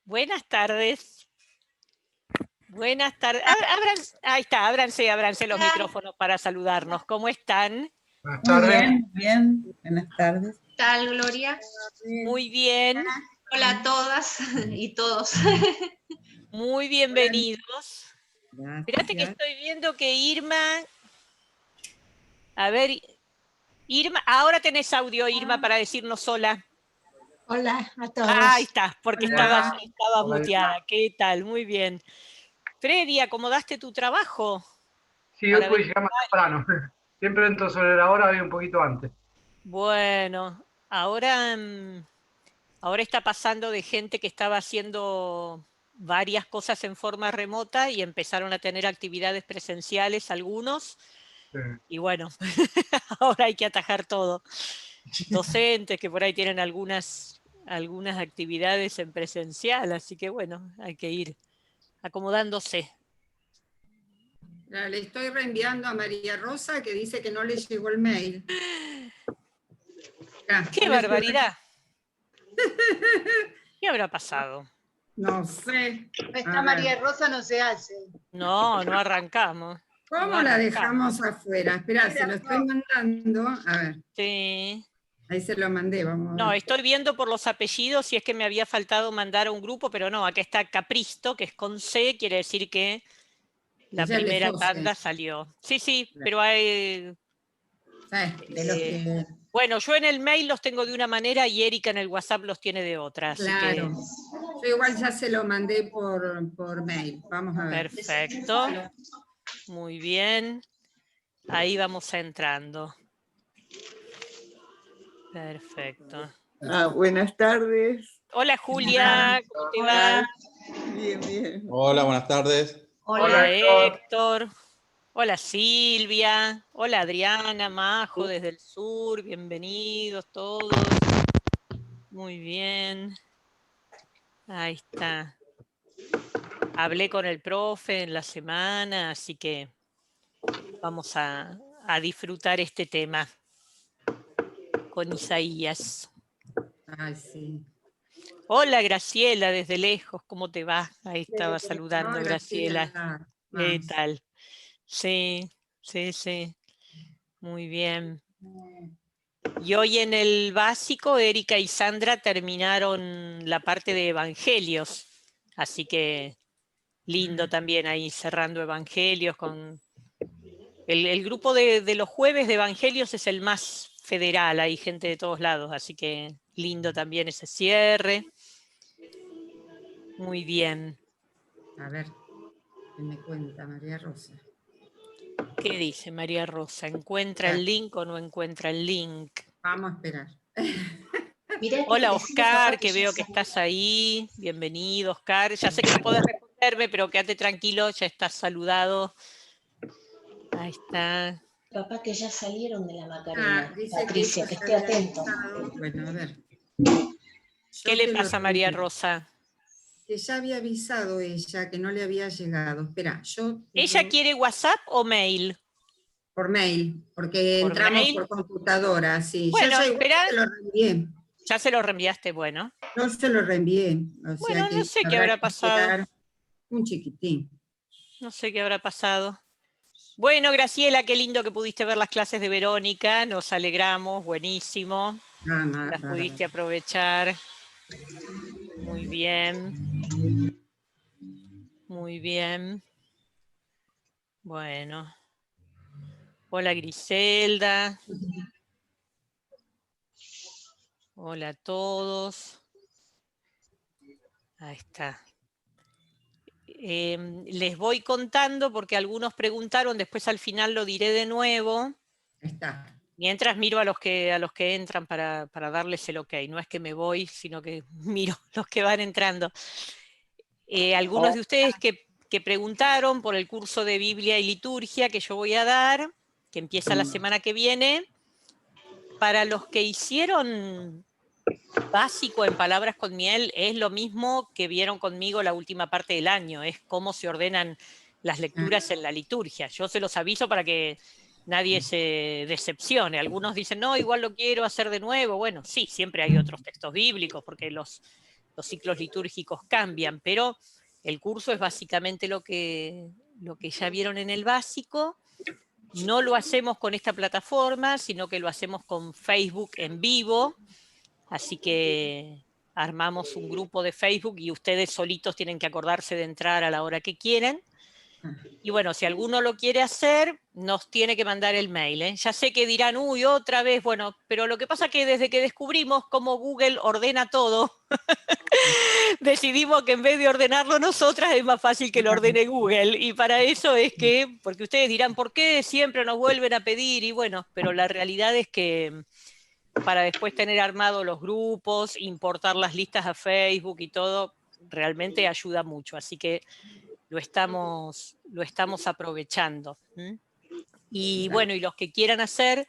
Buenas tardes. Buenas tardes. Ahí está, ábranse los micrófonos para saludarnos. ¿Cómo están? Buenas Muy tardes. bien, bien. Buenas tardes. ¿Qué tal, Gloria? Muy bien. Hola a todas y todos. Muy bienvenidos. Gracias. Fíjate que estoy viendo que Irma... A ver, Irma, ahora tenés audio, Irma, para decirnos hola. Hola a todos. Ahí está, porque Hola. estaba Hola, muteada. ¿Qué tal? Muy bien. Freddy, ¿acomodaste tu trabajo? Sí, hoy pude llegar más temprano. Siempre entro sobre la hora, hoy un poquito antes. Bueno, ahora está pasando de gente que estaba haciendo varias cosas en forma remota y empezaron a tener actividades presenciales algunos. Sí. Y bueno, ahora hay que atajar todo. Docentes que por ahí tienen algunas actividades en presencial, así que bueno, hay que ir acomodándose. Le estoy reenviando a María Rosa que dice que no le llegó el mail. ¡Qué barbaridad! ¿Qué habrá pasado? No sé. Esta María Rosa no se hace. No arrancamos. ¿Cómo la dejamos afuera? Espera, se lo estoy mandando. A ver, Sí. ahí se lo mandé, vamos a No, ver. estoy viendo por los apellidos si es que me había faltado mandar a un grupo, pero no, acá está Capristo, que es con C, quiere decir que la Ella es de primera José. tanda salió. Sí, pero hay... Sí, de los que... Bueno, yo en el mail los tengo de una manera y Erika en el WhatsApp los tiene de otra, así Claro. que... Yo igual ya se lo mandé por mail. Vamos a ver. Perfecto. Muy bien. Ahí vamos entrando. Perfecto. Buenas tardes. Hola Julia, ¿cómo te va? Bien, bien. Hola, buenas tardes. Hola Héctor. Hola Silvia. Hola Adriana, Majo desde el sur. Bienvenidos todos. Muy bien. Ahí está. Hablé con el profe en la semana, así que vamos a disfrutar este tema con Isaías. Ay, sí. Hola Graciela, desde lejos, ¿cómo te va? Ahí estaba saludando No, Graciela. ¿Qué más. tal? Sí. Muy bien. Y hoy en el básico, Erika y Sandra terminaron la parte de Evangelios, así que lindo también ahí cerrando Evangelios con... El grupo de los jueves de Evangelios es el más federal, hay gente de todos lados, así que lindo también ese cierre. Muy bien. A ver, ¿qué me cuenta María Rosa? ¿Qué dice María Rosa? ¿Encuentra el link o no encuentra el link? Vamos a esperar. Hola Oscar, que veo que estás ahí. Bienvenido Oscar. Ya sé que no podés responderme, pero quédate tranquilo, ya estás saludado. Ahí está. Papá, que ya salieron de la Macarena. Dice Patricia, que esté atento. Bueno, a ver. ¿Qué le pasa a María Rosa? Que ya había avisado ella que no le había llegado. Espera, ¿Ella quiere WhatsApp o mail? Por mail, porque ¿Por entramos mail? por computadora, sí. Bueno, ya espera. se lo reenvié. Ya se lo reenviaste, bueno. Yo se lo reenvié. O Bueno, sea que no sé qué habrá habrá que pasado. esperar un chiquitín. No sé qué habrá pasado. Bueno, Graciela, qué lindo que pudiste ver las clases de Verónica. Nos alegramos, buenísimo. Las pudiste aprovechar. Muy bien. Muy bien. Bueno. Hola Griselda. Hola a todos. Ahí está. Les voy contando porque algunos preguntaron, después al final lo diré de nuevo. Está. Mientras miro a los que entran para darles el ok. No es que me voy, sino que miro los que van entrando. Algunos de ustedes que preguntaron por el curso de Biblia y Liturgia que yo voy a dar, que empieza la semana que viene. Para los que hicieron básico en Palabras con Miel, es lo mismo que vieron conmigo la última parte del año, es cómo se ordenan las lecturas en la liturgia. Yo se los aviso para que nadie se decepcione. Algunos dicen, no, igual lo quiero hacer de nuevo. Bueno, sí, siempre hay otros textos bíblicos, porque los los ciclos litúrgicos cambian, pero el curso es básicamente lo que ya vieron en el básico. No lo hacemos con esta plataforma, sino que lo hacemos con Facebook en vivo, así que armamos un grupo de Facebook y ustedes solitos tienen que acordarse de entrar a la hora que quieren. Y bueno, si alguno lo quiere hacer, nos tiene que mandar el mail, ¿eh? Ya sé que dirán, uy, otra vez, bueno, pero lo que pasa es que desde que descubrimos cómo Google ordena todo, decidimos que en vez de ordenarlo nosotras es más fácil que lo ordene Google. Y para eso es que, porque ustedes dirán, ¿por qué siempre nos vuelven a pedir? Y bueno, pero la realidad es que para después tener armados los grupos, importar las listas a Facebook y todo, realmente ayuda mucho. Así que lo estamos aprovechando. Y bueno, y los que quieran hacer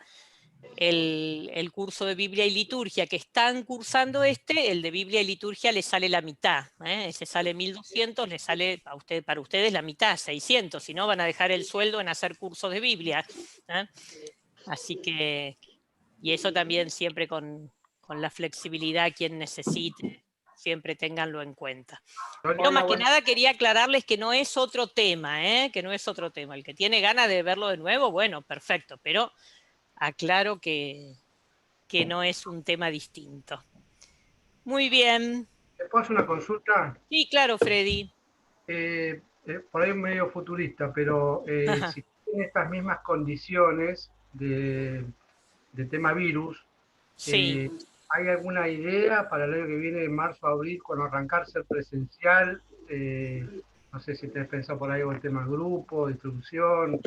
el curso de Biblia y Liturgia que están cursando el de Biblia y Liturgia les sale la mitad, ese sale 1.200, les sale para ustedes la mitad, 600, si no van a dejar el sueldo en hacer cursos de Biblia. Así que, y eso también siempre con la flexibilidad, quien necesite, siempre ténganlo en cuenta. Pero más que nada quería aclararles que no es otro tema, que no es otro tema. El que tiene ganas de verlo de nuevo, bueno, perfecto, pero aclaro que no es un tema distinto. Muy bien. ¿Te puedo hacer una consulta? Sí, claro, Freddy. Por ahí medio futurista, pero si tienen estas mismas condiciones de tema virus, sí. ¿hay alguna idea para el año que viene, en marzo, abril, cuando arrancar ser presencial? No sé si tenés pensado por ahí el tema grupo, distribución.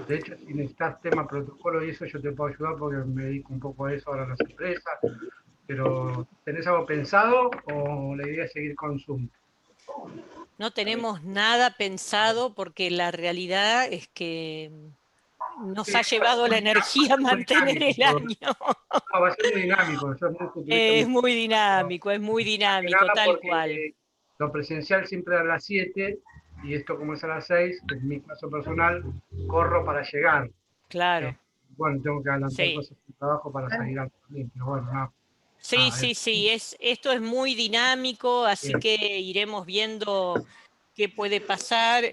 De hecho, si necesitas tema protocolo y eso, yo te puedo ayudar porque me dedico un poco a eso ahora en las empresas. Pero, ¿tenés algo pensado o la idea es seguir con Zoom? No tenemos nada pensado porque la realidad es que nos ha llevado la energía a mantener el año. No, va a ser muy dinámico. Es muy dinámico, tal cual. Lo presencial siempre a las 7 y esto como es a las 6, en mi caso personal, corro para llegar. Claro. Bueno, tengo que adelantar cosas de trabajo para salir al también, pero bueno, no. Sí, esto es muy dinámico, así que iremos viendo qué puede pasar.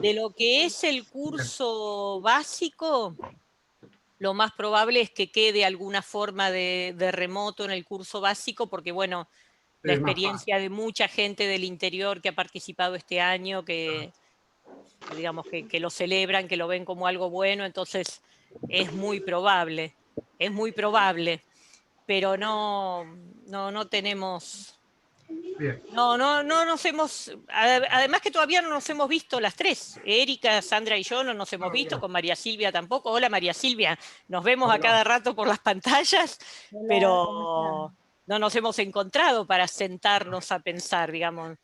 De lo que es el curso básico, lo más probable es que quede alguna forma de remoto en el curso básico, porque bueno, la experiencia de mucha gente del interior que ha participado este año, que digamos que lo celebran, que lo ven como algo bueno, entonces es muy probable, pero no tenemos... Bien. No nos hemos, además que todavía no nos hemos visto las tres, Erika, Sandra y yo no nos hemos visto, con María Silvia tampoco. Hola María Silvia, nos vemos a cada rato por las pantallas, pero no nos hemos encontrado para sentarnos a pensar, digamos.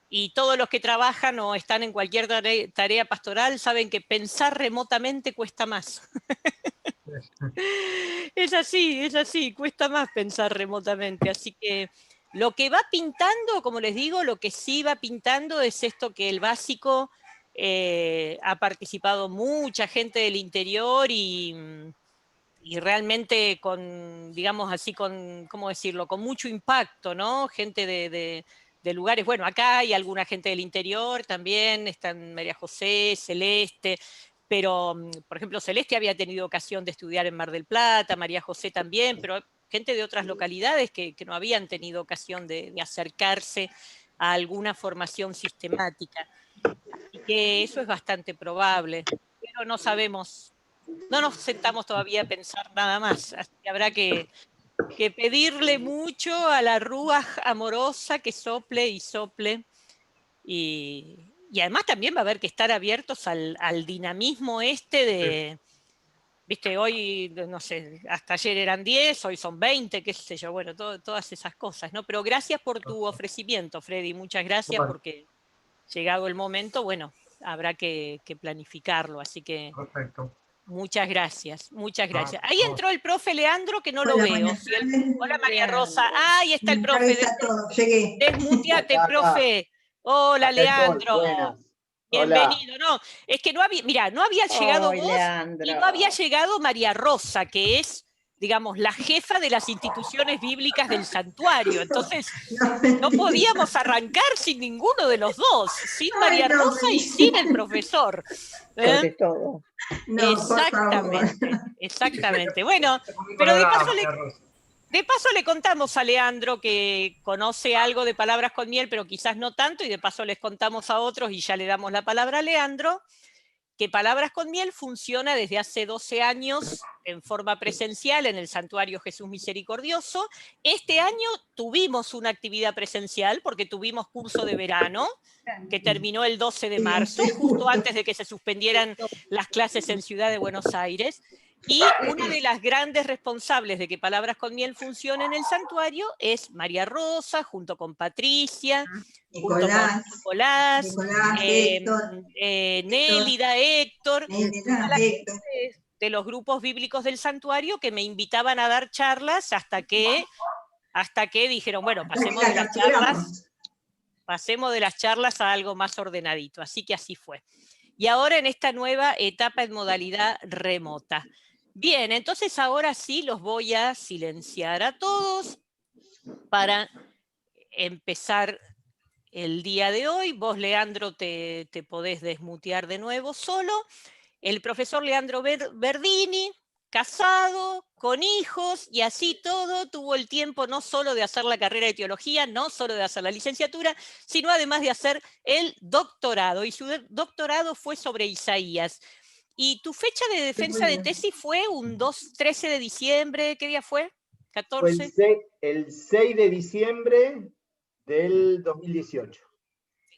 Y todos los que trabajan o están en cualquier tarea pastoral saben que pensar remotamente cuesta más. Es así, cuesta más pensar remotamente, así que lo que va pintando, como les digo, lo que sí va pintando es esto, que el básico ha participado mucha gente del interior y realmente con, digamos así, ¿cómo decirlo?, con mucho impacto, ¿no? Gente de lugares, bueno, acá hay alguna gente del interior también, están María José, Celeste, pero, por ejemplo, Celeste había tenido ocasión de estudiar en Mar del Plata, María José también, pero gente de otras localidades que no habían tenido ocasión de acercarse a alguna formación sistemática. Así que eso es bastante probable, pero no sabemos, no nos sentamos todavía a pensar nada más, así que habrá que pedirle mucho a la Ruaj amorosa que sople y sople, y además también va a haber que estar abiertos al dinamismo de... Viste, hoy, no sé, hasta ayer eran 10, hoy son 20, qué sé yo, bueno, todas esas cosas, ¿no? Pero gracias por tu ofrecimiento, Freddy, muchas gracias, porque llegado el momento, bueno, habrá que planificarlo, así que... Perfecto. Muchas gracias, muchas gracias. Ahí entró el profe Leandro, que no lo veo. Hola María Rosa, ahí está el profe. Desmuteate, profe. Hola Leandro. Bienvenido. No, es que no había, mira, no había llegado vos y no había llegado María Rosa, que es digamos, la jefa de las instituciones bíblicas del santuario. Entonces, no podíamos arrancar sin ninguno de los dos, sin María Rosa y sin el profesor. Sobre todo. No, por favor. Exactamente, exactamente. Bueno, Muy pero de colorada, paso María Rosa. le contamos a Leandro que conoce algo de Palabras con Miel, pero quizás no tanto, y de paso les contamos a otros y ya le damos la palabra a Leandro, que Palabras con Miel funciona desde hace 12 años en forma presencial en el Santuario Jesús Misericordioso. Este año tuvimos una actividad presencial porque tuvimos curso de verano, que terminó el 12 de marzo, justo antes de que se suspendieran las clases en Ciudad de Buenos Aires. Y una de las grandes responsables de que Palabras con Miel funcione en el santuario es María Rosa, junto con Patricia, junto con Nicolás, Héctor, Nélida, Héctor, toda la Héctor. gente de los grupos bíblicos del santuario que me invitaban a dar charlas hasta que dijeron, bueno, pasemos de las charlas a algo más ordenadito. Así que así fue. Y ahora en esta nueva etapa en modalidad remota. Bien, entonces ahora sí los voy a silenciar a todos para empezar el día de hoy. Vos, Leandro, te podés desmutear de nuevo solo. El profesor Leandro Verdini, casado, con hijos, y así todo, tuvo el tiempo no solo de hacer la carrera de teología, no solo de hacer la licenciatura, sino además de hacer el doctorado, y su doctorado fue sobre Isaías. ¿Y tu fecha de defensa de tesis fue un 13 de diciembre? ¿Qué día fue? ¿14? Fue el 6 de diciembre del 2018.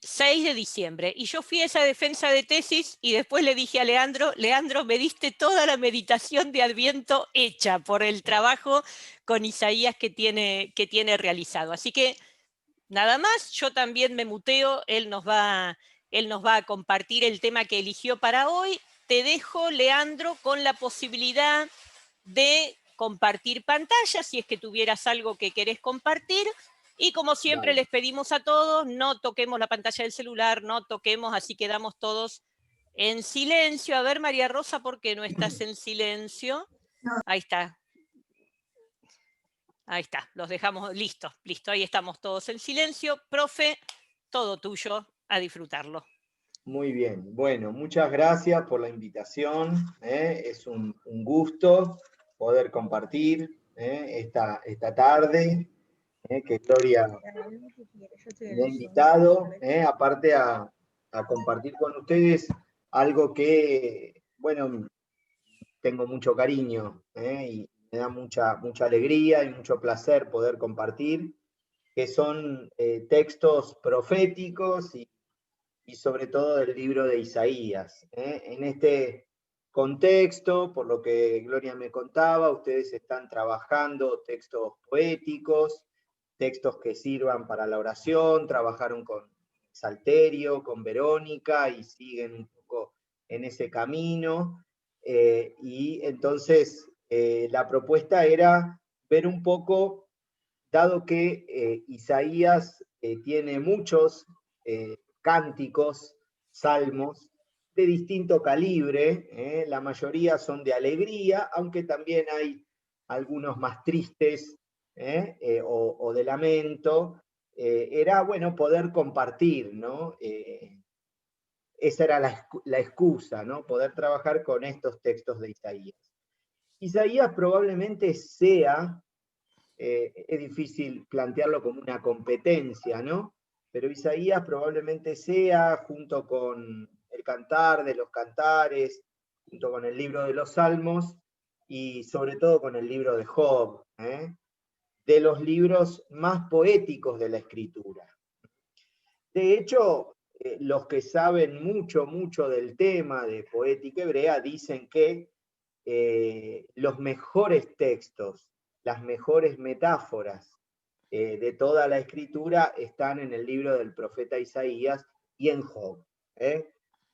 6 de diciembre. Y yo fui a esa defensa de tesis y después le dije a Leandro, me diste toda la meditación de Adviento hecha por el trabajo con Isaías que tiene realizado. Así que nada más, yo también me muteo, él nos va a compartir el tema que eligió para hoy. Te dejo, Leandro, con la posibilidad de compartir pantalla, si es que tuvieras algo que querés compartir. Y como siempre les pedimos a todos, no toquemos la pantalla del celular, no toquemos, así quedamos todos en silencio. A ver, María Rosa, ¿por qué no estás en silencio? Ahí está. Ahí está, los dejamos, listo, ahí estamos todos en silencio. Profe, todo tuyo, a disfrutarlo. Muy bien, bueno, muchas gracias por la invitación. Es un gusto poder compartir esta tarde. Que Gloria me ha invitado, aparte a compartir con ustedes algo que, bueno, tengo mucho cariño y me da mucha alegría y mucho placer poder compartir, que son textos proféticos y sobre todo del libro de Isaías. En este contexto, por lo que Gloria me contaba, ustedes están trabajando textos poéticos, textos que sirvan para la oración, trabajaron con Salterio, con Verónica, y siguen un poco en ese camino. Y entonces la propuesta era ver un poco, dado que Isaías tiene muchos cánticos, salmos, de distinto calibre, la mayoría son de alegría, aunque también hay algunos más tristes, o de lamento. Era bueno poder compartir, ¿no? Esa era la excusa, ¿no? Poder trabajar con estos textos de Isaías. Isaías probablemente sea, es difícil plantearlo como una competencia, ¿no? Pero Isaías probablemente sea, junto con el Cantar de los Cantares, junto con el libro de los Salmos, y sobre todo con el libro de Job, de los libros más poéticos de la Escritura. De hecho, los que saben mucho del tema de poética hebrea dicen que los mejores textos, las mejores metáforas de toda la Escritura están en el libro del profeta Isaías y en Job.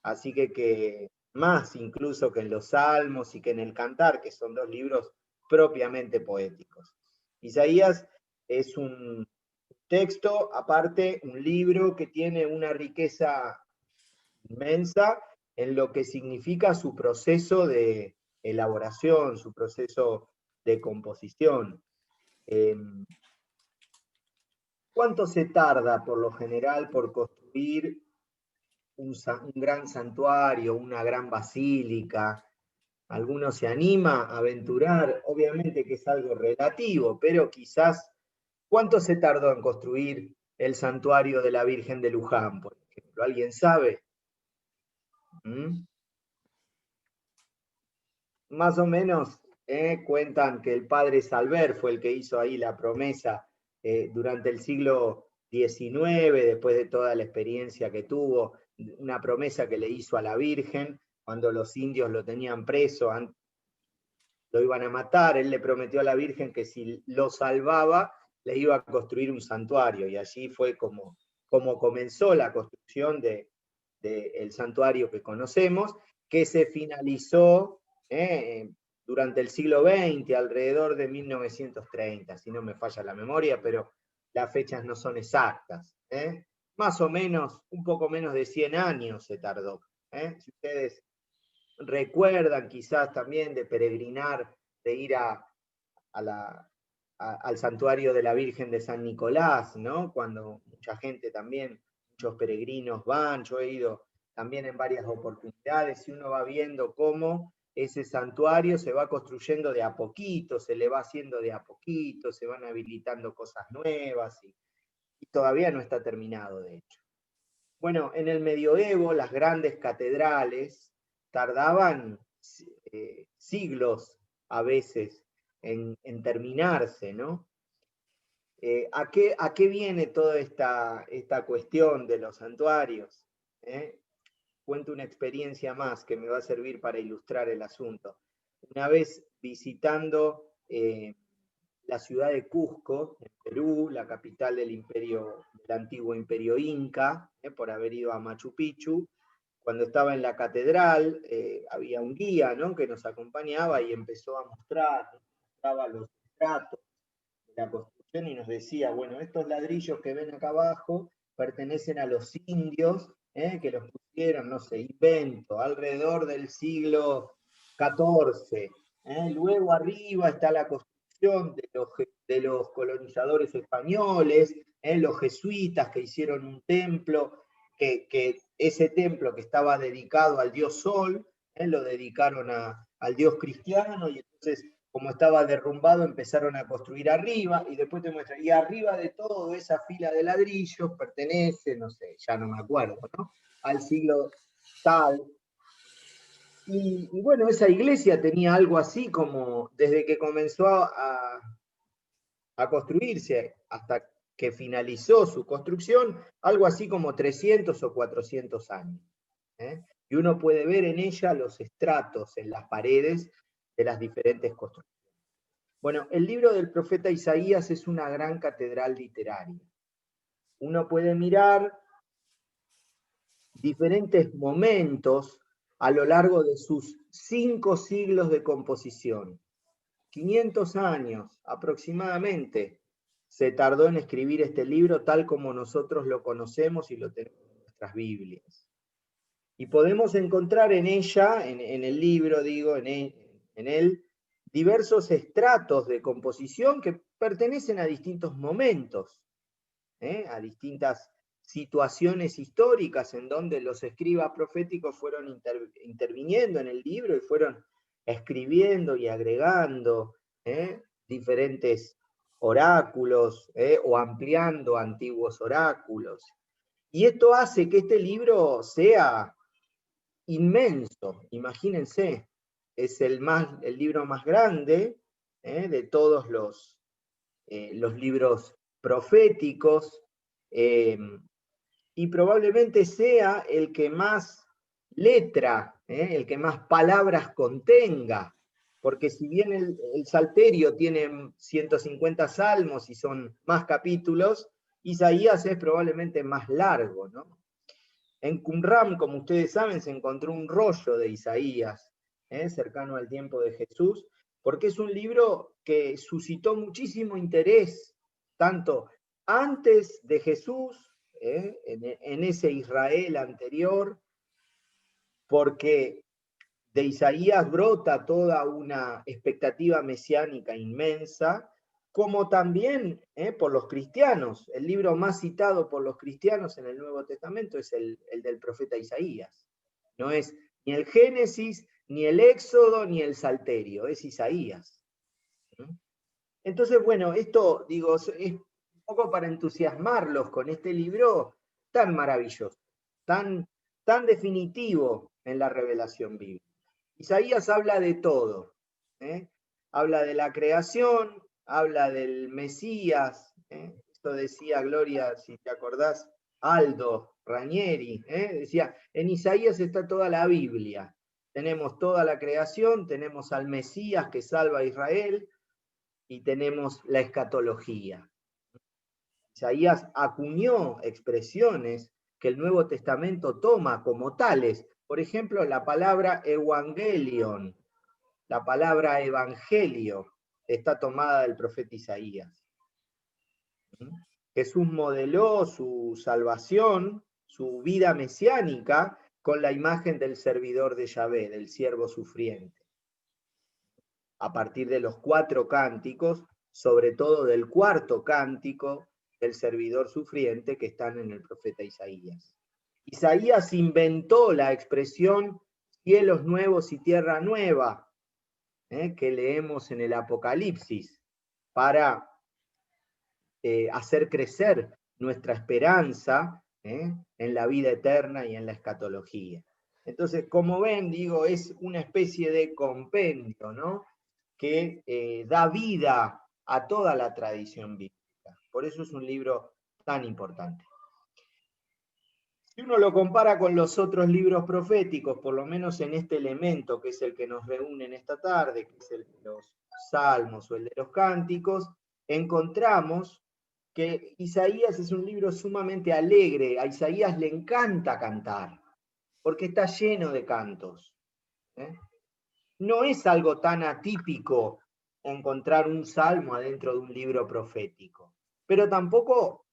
Así que más incluso que en los Salmos y que en el Cantar, que son dos libros propiamente poéticos. Isaías es un texto, aparte, un libro que tiene una riqueza inmensa en lo que significa su proceso de elaboración, su proceso de composición. ¿Cuánto se tarda por lo general por construir un gran santuario, una gran basílica? ¿Alguno se anima a aventurar? Obviamente que es algo relativo, pero quizás, ¿cuánto se tardó en construir el santuario de la Virgen de Luján, por ejemplo? ¿Alguien sabe? Más o menos cuentan que el padre Salver fue el que hizo ahí la promesa durante el siglo XIX, después de toda la experiencia que tuvo, una promesa que le hizo a la Virgen cuando los indios lo tenían preso, lo iban a matar. Él le prometió a la Virgen que si lo salvaba, le iba a construir un santuario, y allí fue como comenzó la construcción del santuario que conocemos, que se finalizó durante el siglo XX, alrededor de 1930, si no me falla la memoria, pero las fechas no son exactas. Más o menos, un poco menos de 100 años se tardó. Si ustedes recuerdan quizás también de peregrinar, de ir al santuario de la Virgen de San Nicolás, ¿no? Cuando mucha gente también, muchos peregrinos van, yo he ido también en varias oportunidades, y uno va viendo cómo ese santuario se va construyendo de a poquito, se le va haciendo de a poquito, se van habilitando cosas nuevas, y todavía no está terminado, de hecho. Bueno, en el medioevo las grandes catedrales tardaban siglos a veces en terminarse, ¿no? ¿A qué viene toda esta cuestión de los santuarios? Cuento una experiencia más que me va a servir para ilustrar el asunto. Una vez visitando la ciudad de Cusco, en Perú, la capital del antiguo imperio Inca, por haber ido a Machu Picchu, cuando estaba en la catedral, había un guía, ¿no?, que nos acompañaba y empezó a mostraba los estratos de la construcción y nos decía, bueno, estos ladrillos que ven acá abajo pertenecen a los indios, que los pusieron, no sé, invento, alrededor del siglo XIV. Luego arriba está la construcción de los colonizadores españoles, los jesuitas que hicieron un templo, que ese templo que estaba dedicado al dios Sol, lo dedicaron al dios cristiano, y entonces, como estaba derrumbado, empezaron a construir arriba, y después te muestra, y arriba de todo esa fila de ladrillos pertenece, no sé, ya no me acuerdo, ¿no?, al siglo tal. Y bueno, esa iglesia tenía algo así como, desde que comenzó a construirse hasta que finalizó su construcción, algo así como 300 o 400 años. Y uno puede ver en ella los estratos en las paredes de las diferentes construcciones. Bueno, el libro del profeta Isaías es una gran catedral literaria. Uno puede mirar diferentes momentos a lo largo de sus 5 siglos de composición. 500 años aproximadamente se tardó en escribir este libro tal como nosotros lo conocemos y lo tenemos en nuestras Biblias. Y podemos encontrar en ella, en el libro, digo, en él, diversos estratos de composición que pertenecen a distintos momentos, a distintas situaciones históricas en donde los escribas proféticos fueron interviniendo en el libro y fueron escribiendo y agregando diferentes oráculos o ampliando antiguos oráculos. Y esto hace que este libro sea inmenso. Imagínense, es el libro más grande de todos los libros proféticos, y probablemente sea el que más letra, el que más palabras contenga, porque si bien el Salterio tiene 150 salmos y son más capítulos, Isaías es probablemente más largo, ¿no? En Qumran, como ustedes saben, se encontró un rollo de Isaías, cercano al tiempo de Jesús, porque es un libro que suscitó muchísimo interés, tanto antes de Jesús, en ese Israel anterior, porque de Isaías brota toda una expectativa mesiánica inmensa, como también por los cristianos. El libro más citado por los cristianos en el Nuevo Testamento es el del profeta Isaías. No es ni el Génesis, ni el Éxodo, ni el Salterio, es Isaías. Entonces, bueno, esto, digo, es un poco para entusiasmarlos con este libro tan maravilloso, tan definitivo en la revelación bíblica. Isaías habla de todo, habla de la creación, habla del Mesías, esto decía Gloria, si te acordás, Aldo Ranieri, decía, en Isaías está toda la Biblia, tenemos toda la creación, tenemos al Mesías que salva a Israel, y tenemos la escatología. Isaías acuñó expresiones que el Nuevo Testamento toma como tales. Por ejemplo, la palabra evangelion, la palabra evangelio, está tomada del profeta Isaías. Jesús modeló su salvación, su vida mesiánica, con la imagen del servidor de Yahvé, del siervo sufriente. A partir de los 4 cánticos, sobre todo del 4.º cántico del servidor sufriente que están en el profeta Isaías. Isaías inventó la expresión cielos nuevos y tierra nueva, que leemos en el Apocalipsis, para hacer crecer nuestra esperanza en la vida eterna y en la escatología. Entonces, como ven, digo, es una especie de compendio, ¿no?, que da vida a toda la tradición bíblica. Por eso es un libro tan importante. Si uno lo compara con los otros libros proféticos, por lo menos en este elemento que es el que nos reúne en esta tarde, que es el de los Salmos o el de los Cánticos, encontramos que Isaías es un libro sumamente alegre. A Isaías le encanta cantar, porque está lleno de cantos. No es algo tan atípico encontrar un salmo adentro de un libro profético, pero tampoco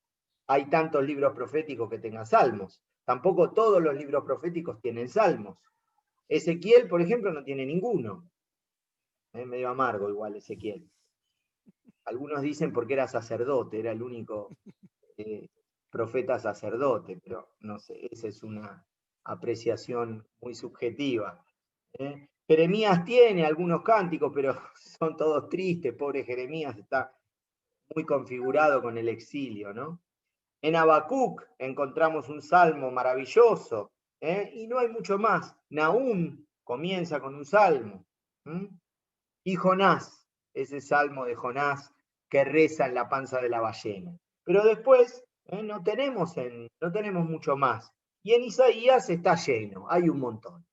hay tantos libros proféticos que tengan salmos. Tampoco todos los libros proféticos tienen salmos. Ezequiel, por ejemplo, no tiene ninguno. Es medio amargo igual Ezequiel. Algunos dicen porque era sacerdote, era el único profeta sacerdote, pero no sé, esa es una apreciación muy subjetiva. Jeremías tiene algunos cánticos, pero son todos tristes. Pobre Jeremías, está muy configurado con el exilio, ¿no? En Habacuc encontramos un salmo maravilloso, y no hay mucho más. Nahum comienza con un salmo. Y Jonás, ese salmo de Jonás que reza en la panza de la ballena. Pero después no tenemos mucho más. Y en Isaías está lleno, hay un montón.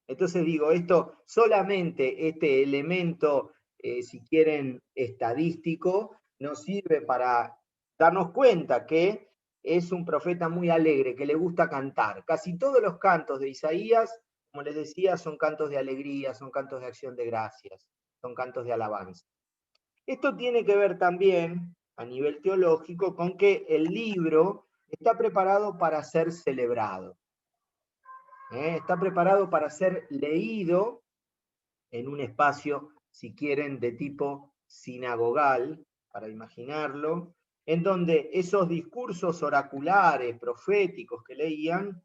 Entonces digo, esto solamente este elemento, si quieren, estadístico, nos sirve para darnos cuenta que es un profeta muy alegre, que le gusta cantar. Casi todos los cantos de Isaías, como les decía, son cantos de alegría, son cantos de acción de gracias, son cantos de alabanza. Esto tiene que ver también, a nivel teológico, con que el libro está preparado para ser celebrado. Está preparado para ser leído en un espacio, si quieren, de tipo sinagogal, para imaginarlo, en donde esos discursos oraculares, proféticos que leían,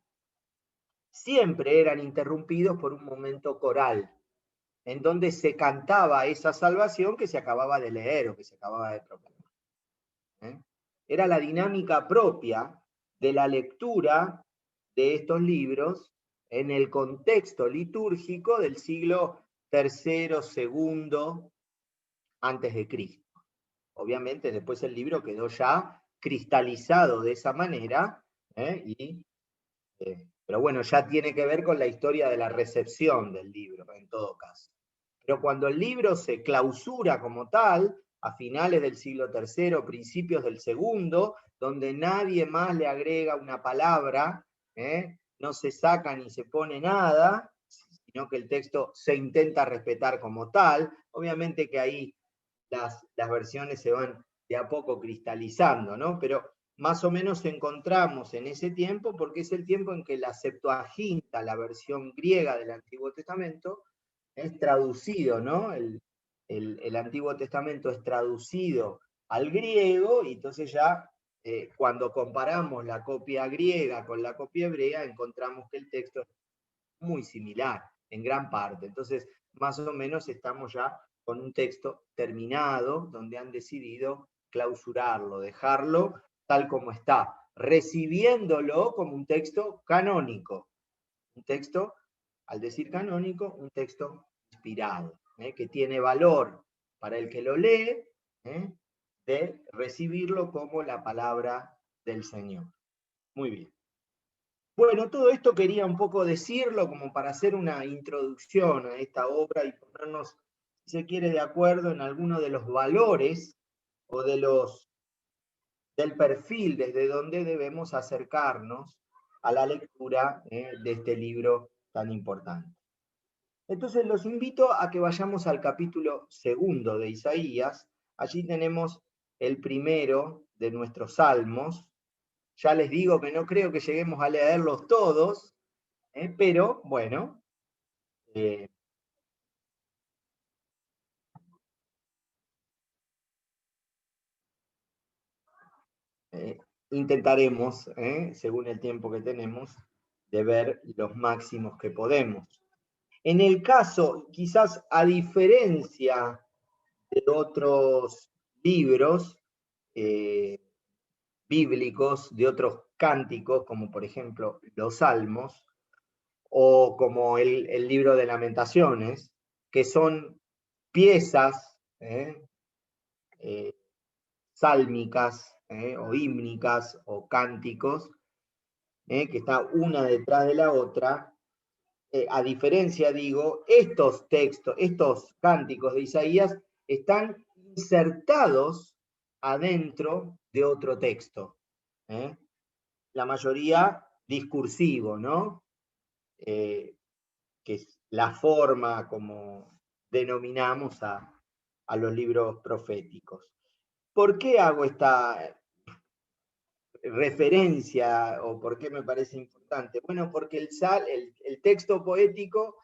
siempre eran interrumpidos por un momento coral, en donde se cantaba esa salvación que se acababa de leer o que se acababa de proclamar. Era la dinámica propia de la lectura de estos libros en el contexto litúrgico del siglo III, II antes de Cristo. Obviamente después el libro quedó ya cristalizado de esa manera, pero bueno, ya tiene que ver con la historia de la recepción del libro, en todo caso. Pero cuando el libro se clausura como tal, a finales del siglo III, principios del II, donde nadie más le agrega una palabra, no se saca ni se pone nada, sino que el texto se intenta respetar como tal. Obviamente que ahí las versiones se van de a poco cristalizando, ¿no? Pero más o menos encontramos en ese tiempo, porque es el tiempo en que la Septuaginta, la versión griega del Antiguo Testamento, es traducido, ¿no? El Antiguo Testamento es traducido al griego, y entonces ya cuando comparamos la copia griega con la copia hebrea, encontramos que el texto es muy similar, en gran parte. Entonces, más o menos estamos ya con un texto terminado, donde han decidido clausurarlo, dejarlo tal como está, recibiéndolo como un texto canónico. Un texto, al decir canónico, un texto inspirado, que tiene valor para el que lo lee, de recibirlo como la palabra del Señor. Muy bien. Bueno, todo esto quería un poco decirlo como para hacer una introducción a esta obra y ponernos, si se quiere, de acuerdo en alguno de los valores o del perfil desde donde debemos acercarnos a la lectura de este libro tan importante. Entonces los invito a que vayamos al capítulo 2 de Isaías. Allí tenemos el primero de nuestros salmos. Ya les digo que no creo que lleguemos a leerlos todos, pero bueno, intentaremos, según el tiempo que tenemos, de ver los máximos que podemos. En el caso, quizás a diferencia de otros libros bíblicos, de otros cánticos, como por ejemplo los Salmos, o como el libro de Lamentaciones, que son piezas sálmicas, o hímnicas, o cánticos, que está una detrás de la otra. A diferencia, digo, estos textos, estos cánticos de Isaías, están insertados adentro de otro texto. La mayoría discursivo, ¿no? Que es la forma como denominamos a los libros proféticos. ¿Por qué hago esta referencia o por qué me parece importante? Bueno, porque el texto poético,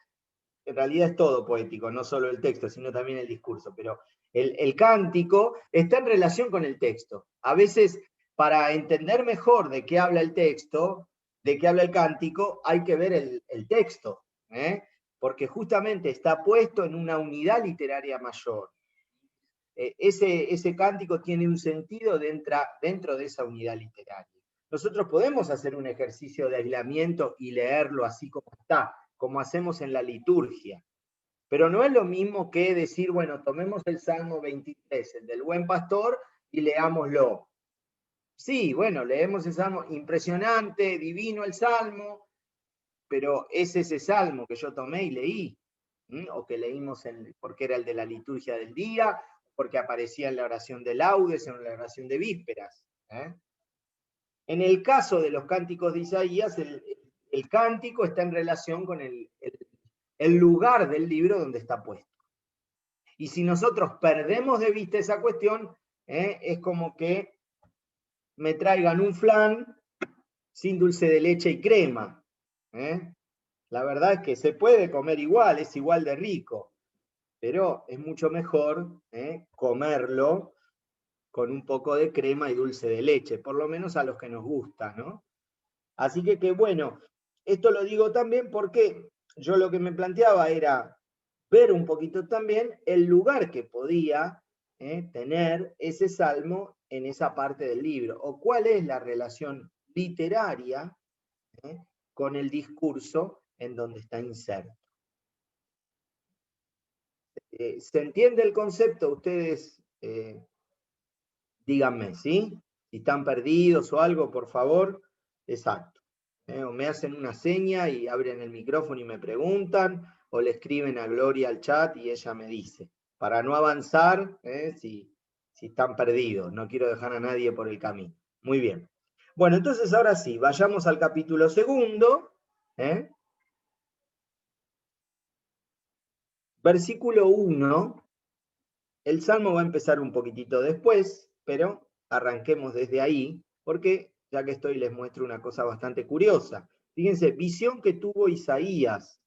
en realidad es todo poético, no solo el texto, sino también el discurso, pero el cántico está en relación con el texto. A veces, para entender mejor de qué habla el texto, de qué habla el cántico, hay que ver el texto, porque justamente está puesto en una unidad literaria mayor. Ese cántico tiene un sentido dentro de esa unidad literaria. Nosotros podemos hacer un ejercicio de aislamiento y leerlo así como está, como hacemos en la liturgia. Pero no es lo mismo que decir, bueno, tomemos el Salmo 23, el del Buen Pastor, y leámoslo. Sí, bueno, leemos el Salmo, impresionante, divino el Salmo, pero es ese Salmo que yo tomé y leí, o que leímos porque era el de la liturgia del día, porque aparecía en la oración de laudes, en la oración de vísperas. En el caso de los cánticos de Isaías, el cántico está en relación con el lugar del libro donde está puesto. Y si nosotros perdemos de vista esa cuestión, es como que me traigan un flan sin dulce de leche y crema. La verdad es que se puede comer igual, es igual de rico, pero es mucho mejor comerlo con un poco de crema y dulce de leche, por lo menos a los que nos gusta, ¿no? Así que bueno, esto lo digo también porque yo lo que me planteaba era ver un poquito también el lugar que podía tener ese salmo en esa parte del libro, o cuál es la relación literaria con el discurso en donde está inserto. ¿Se entiende el concepto? Ustedes díganme, ¿sí? Si están perdidos o algo, por favor. Exacto. O me hacen una seña y abren el micrófono y me preguntan, o le escriben a Gloria al chat y ella me dice, para no avanzar, si están perdidos, no quiero dejar a nadie por el camino. Muy bien. Bueno, entonces ahora sí, vayamos al capítulo 2, versículo 1. El Salmo va a empezar un poquitito después, pero arranquemos desde ahí, porque ya que estoy les muestro una cosa bastante curiosa. Fíjense, visión que tuvo Isaías,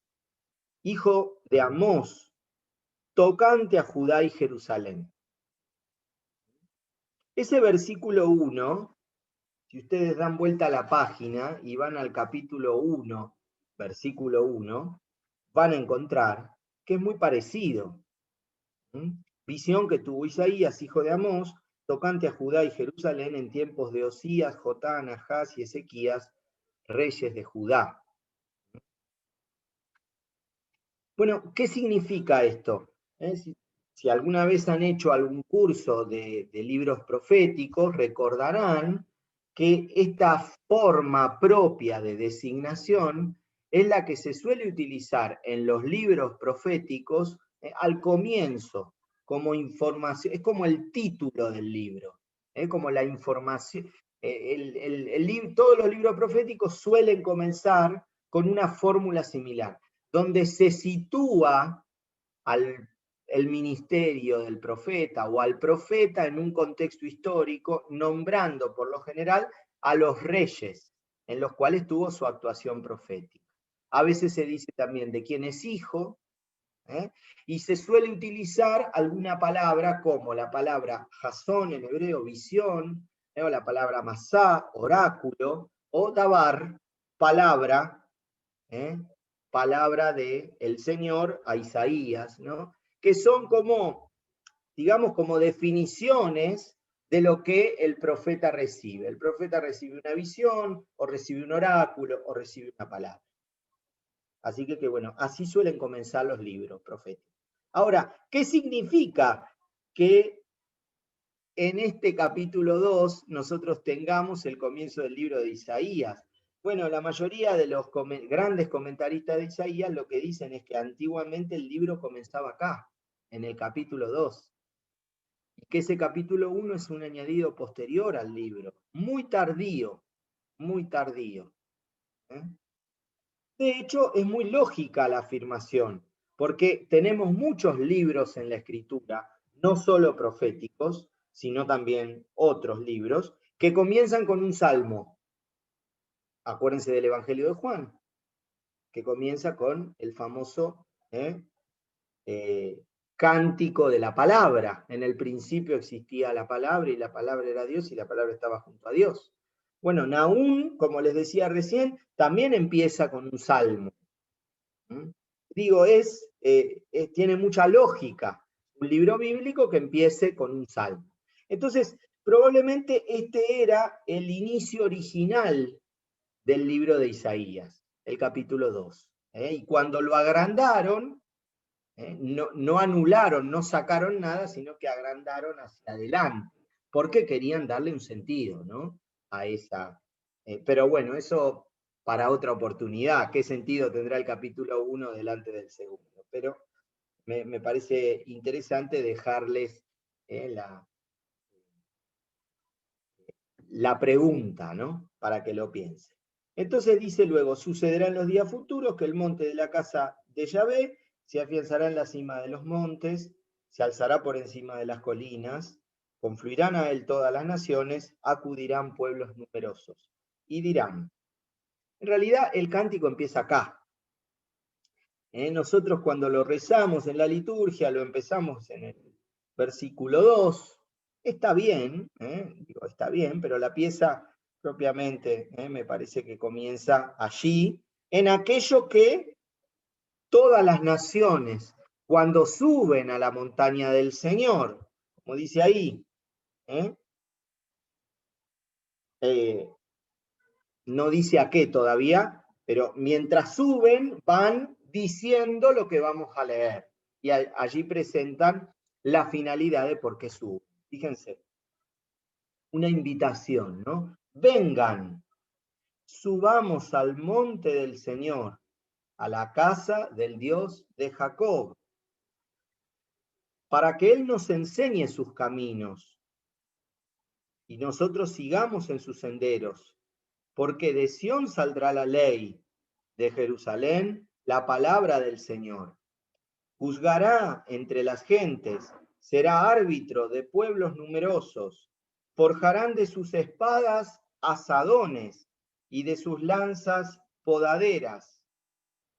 hijo de Amós, tocante a Judá y Jerusalén. Ese versículo 1, si ustedes dan vuelta a la página y van al capítulo 1, versículo 1, van a encontrar que es muy parecido. Visión que tuvo Isaías, hijo de Amós, tocante a Judá y Jerusalén en tiempos de Osías, Jotán, Ahaz y Ezequías, reyes de Judá. Bueno, ¿qué significa esto? Si alguna vez han hecho algún curso de libros proféticos, recordarán que esta forma propia de designación es la que se suele utilizar en los libros proféticos al comienzo, como información, es como el título del libro, como la información. Todos los libros proféticos suelen comenzar con una fórmula similar, donde se sitúa el ministerio del profeta o al profeta en un contexto histórico, nombrando por lo general a los reyes en los cuales tuvo su actuación profética. A veces se dice también de quién es hijo, y se suele utilizar alguna palabra como la palabra jasón en hebreo, visión, o la palabra masá, oráculo, o dabar, palabra, palabra del Señor a Isaías, ¿no? Que son como, digamos, como definiciones de lo que el profeta recibe. El profeta recibe una visión, o recibe un oráculo, o recibe una palabra. Así que bueno, así suelen comenzar los libros proféticos. Ahora, ¿qué significa que en este capítulo 2 nosotros tengamos el comienzo del libro de Isaías? Bueno, la mayoría de los grandes comentaristas de Isaías lo que dicen es que antiguamente el libro comenzaba acá, en el capítulo 2. Y que ese capítulo 1 es un añadido posterior al libro, muy tardío, muy tardío. De hecho, es muy lógica la afirmación, porque tenemos muchos libros en la Escritura, no solo proféticos, sino también otros libros, que comienzan con un salmo. Acuérdense del Evangelio de Juan, que comienza con el famoso cántico de la palabra. En el principio existía la palabra, y la palabra era Dios, y la palabra estaba junto a Dios. Bueno, Nahum, como les decía recién, también empieza con un salmo. Digo, tiene mucha lógica un libro bíblico que empiece con un salmo. Entonces, probablemente este era el inicio original del libro de Isaías, el capítulo 2. Y cuando lo agrandaron, no anularon, no sacaron nada, sino que agrandaron hacia adelante, porque querían darle un sentido, ¿no? A esa. Pero bueno, eso para otra oportunidad. ¿Qué sentido tendrá el capítulo 1 delante del segundo? Pero me parece interesante dejarles la pregunta, ¿no? Para que lo piensen. Entonces dice luego, sucederá en los días futuros que el monte de la casa de Yahvé se afianzará en la cima de los montes, se alzará por encima de las colinas, confluirán a él todas las naciones, acudirán pueblos numerosos. Y dirán, en realidad el cántico empieza acá. Nosotros cuando lo rezamos en la liturgia, lo empezamos en el versículo 2, está bien, digo, está bien, pero la pieza propiamente me parece que comienza allí, en aquello que todas las naciones, cuando suben a la montaña del Señor, como dice ahí, no dice a qué todavía, pero mientras suben van diciendo lo que vamos a leer. Y allí presentan la finalidad de por qué suben. Fíjense, una invitación, ¿no? Vengan, subamos al monte del Señor, a la casa del Dios de Jacob, para que Él nos enseñe sus caminos y nosotros sigamos en sus senderos, porque de Sión saldrá la ley, de Jerusalén la palabra del Señor. Juzgará entre las gentes, será árbitro de pueblos numerosos, forjarán de sus espadas asadones y de sus lanzas podaderas.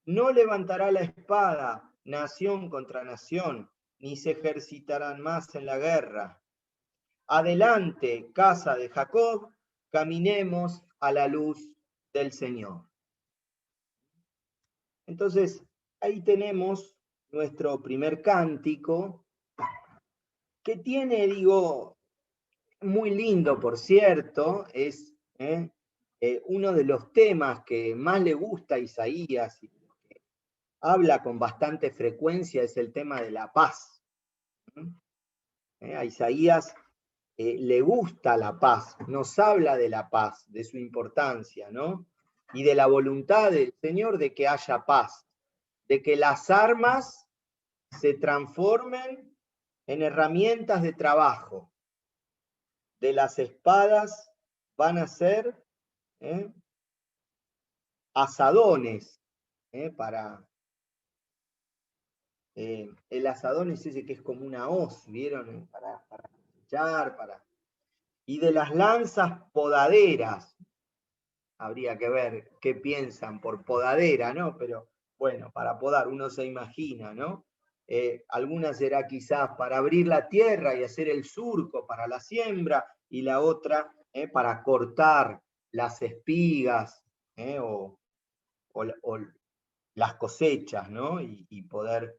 No levantará la espada nación contra nación, ni se ejercitarán más en la guerra. Adelante, casa de Jacob, caminemos a la luz del Señor. Entonces, ahí tenemos nuestro primer cántico, que tiene, digo, muy lindo, por cierto, es uno de los temas que más le gusta a Isaías, y que habla con bastante frecuencia, es el tema de la paz. A Isaías le gusta la paz, nos habla de la paz, de su importancia, ¿no? Y de la voluntad del Señor de que haya paz, de que las armas se transformen en herramientas de trabajo, de las espadas van a ser asadones, para... el asadón es ese que es como una hoz, ¿vieron? Para echar, y de las lanzas podaderas. Habría que ver qué piensan por podadera, ¿no? Pero bueno, para podar uno se imagina, ¿no? Alguna será quizás para abrir la tierra y hacer el surco para la siembra, y la otra para cortar las espigas o las cosechas, ¿no? Y poder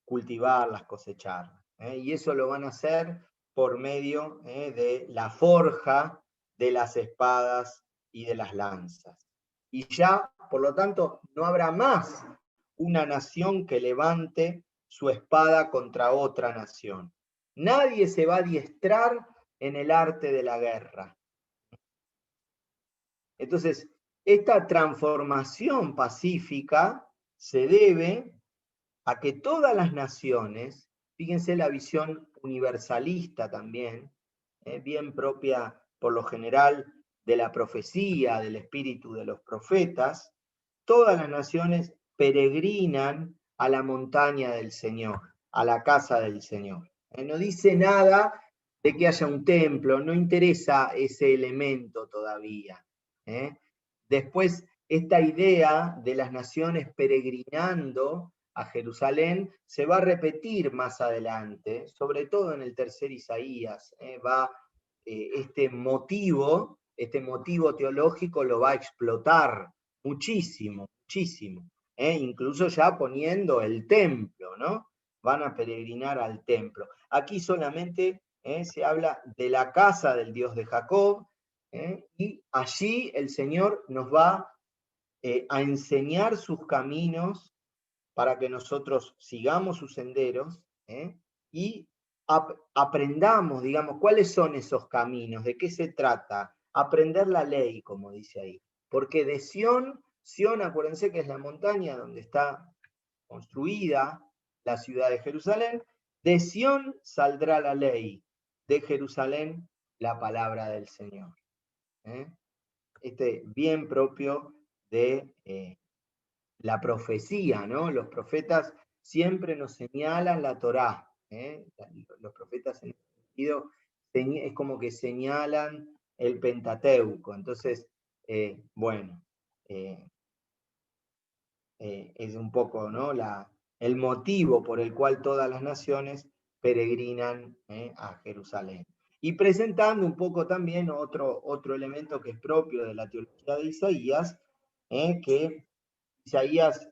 cultivarlas, cosecharlas. Y eso lo van a hacer por medio de la forja de las espadas y de las lanzas. Y ya, por lo tanto, no habrá más una nación que levante su espada contra otra nación. Nadie se va a adiestrar en el arte de la guerra. Entonces, esta transformación pacífica se debe a que todas las naciones, fíjense la visión universalista también, bien propia por lo general de la profecía, del espíritu de los profetas, todas las naciones peregrinan a la montaña del Señor, a la casa del Señor. No dice nada de que haya un templo, no interesa ese elemento todavía. Después, esta idea de las naciones peregrinando a Jerusalén se va a repetir más adelante, sobre todo en el tercer Isaías. Este motivo teológico lo va a explotar muchísimo, muchísimo. Incluso ya poniendo el templo, ¿no? Van a peregrinar al templo. Aquí solamente se habla de la casa del Dios de Jacob, y allí el Señor nos va a enseñar sus caminos para que nosotros sigamos sus senderos y aprendamos, digamos, cuáles son esos caminos, de qué se trata, aprender la ley, como dice ahí. Porque de Sión, acuérdense que es la montaña donde está construida la ciudad de Jerusalén, de Sión saldrá la ley, de Jerusalén la palabra del Señor. Bien propio de la profecía, ¿no? Los profetas siempre nos señalan la Torá. Los profetas en ese sentido es como que señalan el Pentateuco. Entonces, bueno, es un poco, ¿no? El motivo por el cual todas las naciones peregrinan a Jerusalén. Y presentando un poco también otro elemento que es propio de la teología de Isaías, que Isaías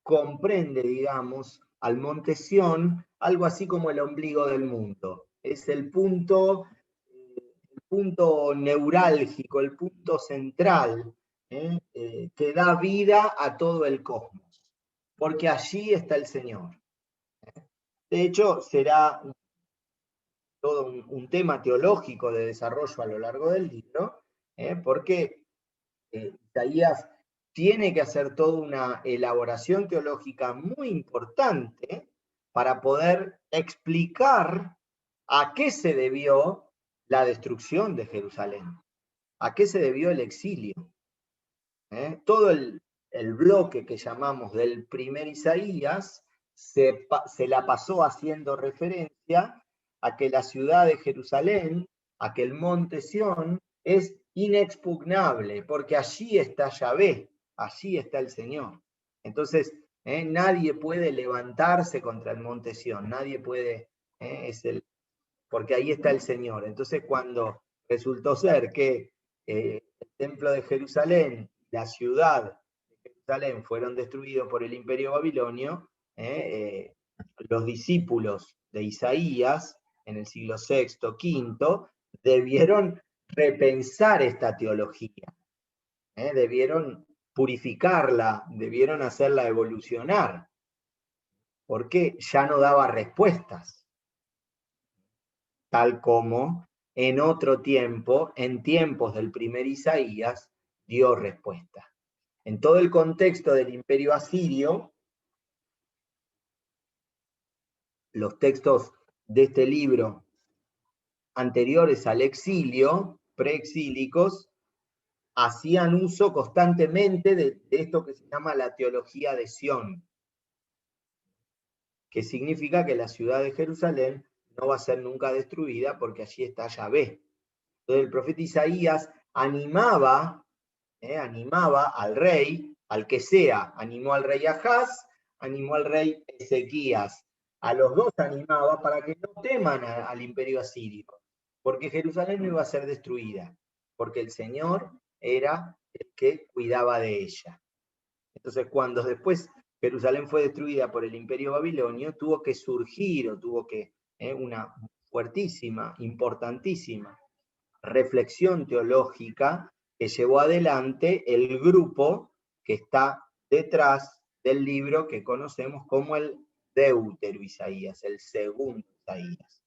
comprende, digamos, al monte Sión algo así como el ombligo del mundo. Es el punto neurálgico, el punto central que da vida a todo el cosmos, porque allí está el Señor. De hecho, será todo un tema teológico de desarrollo a lo largo del libro, porque Isaías tiene que hacer toda una elaboración teológica muy importante para poder explicar a qué se debió la destrucción de Jerusalén, a qué se debió el exilio. Todo el bloque que llamamos del primer Isaías se la pasó haciendo referencia a que la ciudad de Jerusalén, a que el monte Sión, es inexpugnable, porque allí está Yahvé, allí está el Señor. Entonces, nadie puede levantarse contra el monte Sión, nadie puede, porque ahí está el Señor. Entonces, cuando resultó ser que el templo de Jerusalén, la ciudad de Jerusalén, fueron destruidos por el imperio babilonio, los discípulos de Isaías, en el siglo VI, V, debieron repensar esta teología, debieron purificarla, debieron hacerla evolucionar, porque ya no daba respuestas, tal como en otro tiempo, en tiempos del primer Isaías, dio respuesta. En todo el contexto del imperio asirio, los textos de este libro anteriores al exilio, preexílicos, hacían uso constantemente de esto que se llama la teología de Sión, que significa que la ciudad de Jerusalén no va a ser nunca destruida porque allí está Yahvé. Entonces el profeta Isaías animaba al rey, al que sea, animó al rey Ahaz, animó al rey Ezequías, a los dos animaba para que no teman al imperio asirio, porque Jerusalén no iba a ser destruida, porque el Señor era el que cuidaba de ella. Entonces, cuando después Jerusalén fue destruida por el imperio babilonio, tuvo que surgir, o tuvo que, una fuertísima, importantísima reflexión teológica que llevó adelante el grupo que está detrás del libro que conocemos como el Deutero Isaías, el segundo Isaías.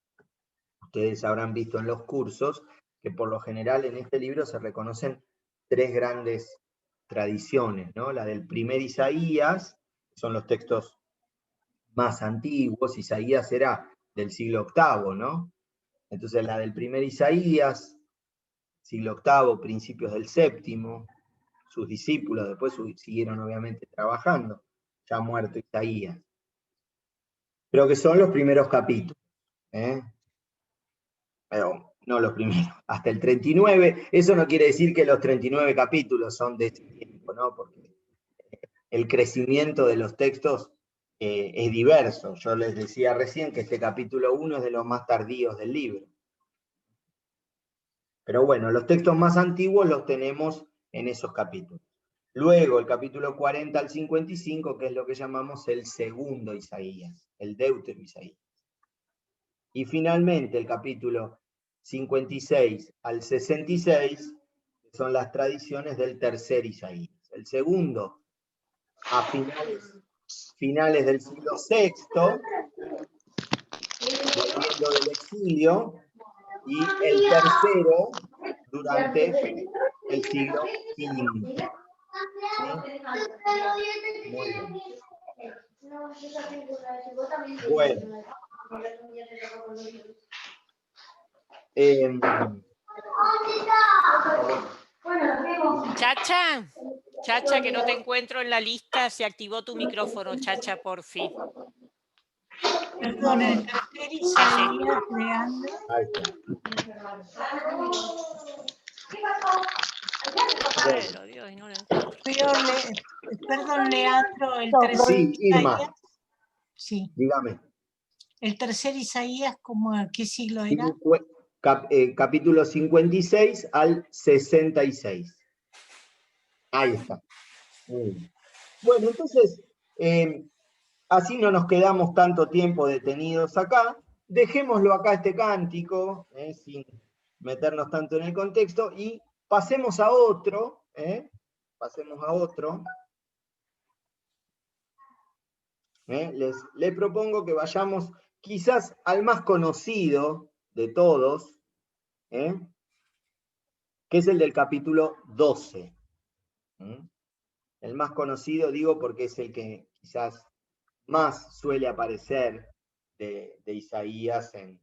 Ustedes habrán visto en los cursos que por lo general en este libro se reconocen tres grandes tradiciones, ¿no? La del primer Isaías, son los textos más antiguos. Isaías era del siglo VIII, ¿no? Entonces la del primer Isaías, siglo VIII, principios del VII, sus discípulos después siguieron obviamente trabajando, ya muerto Isaías. Pero que son los primeros capítulos, pero no los primeros, hasta el 39. Eso no quiere decir que los 39 capítulos son de este tiempo, ¿no? Porque el crecimiento de los textos es diverso. Yo les decía recién que este capítulo 1 es de los más tardíos del libro. Pero bueno, los textos más antiguos los tenemos en esos capítulos. Luego, el capítulo 40 al 55, que es lo que llamamos el segundo Isaías, el Deutero Isaías. Y finalmente, el capítulo 56 al 66, que son las tradiciones del tercer Isaías. El segundo, a finales del siglo VI, volviendo del exilio, y el tercero durante el siglo V. Muy bien. Bueno. Chacha, que no te encuentro en la lista, se activó tu micrófono, Chacha, por fin. Perdón, el tercer Isaías, Leandro. Ahí está. Bueno, Dios, no lo encuentro. Perdón, Leandro, el tercer Sí, Irma. Isaías. Sí. Dígame. El tercer Isaías, ¿qué siglo era? Capítulo 56 al 66. Ahí está. Bueno, entonces, así no nos quedamos tanto tiempo detenidos acá. Dejémoslo acá este cántico, sin meternos tanto en el contexto, y pasemos a otro. Pasemos a otro. Les propongo que vayamos quizás al más conocido de todos, que es el del capítulo 12. El más conocido, digo, porque es el que quizás más suele aparecer de Isaías en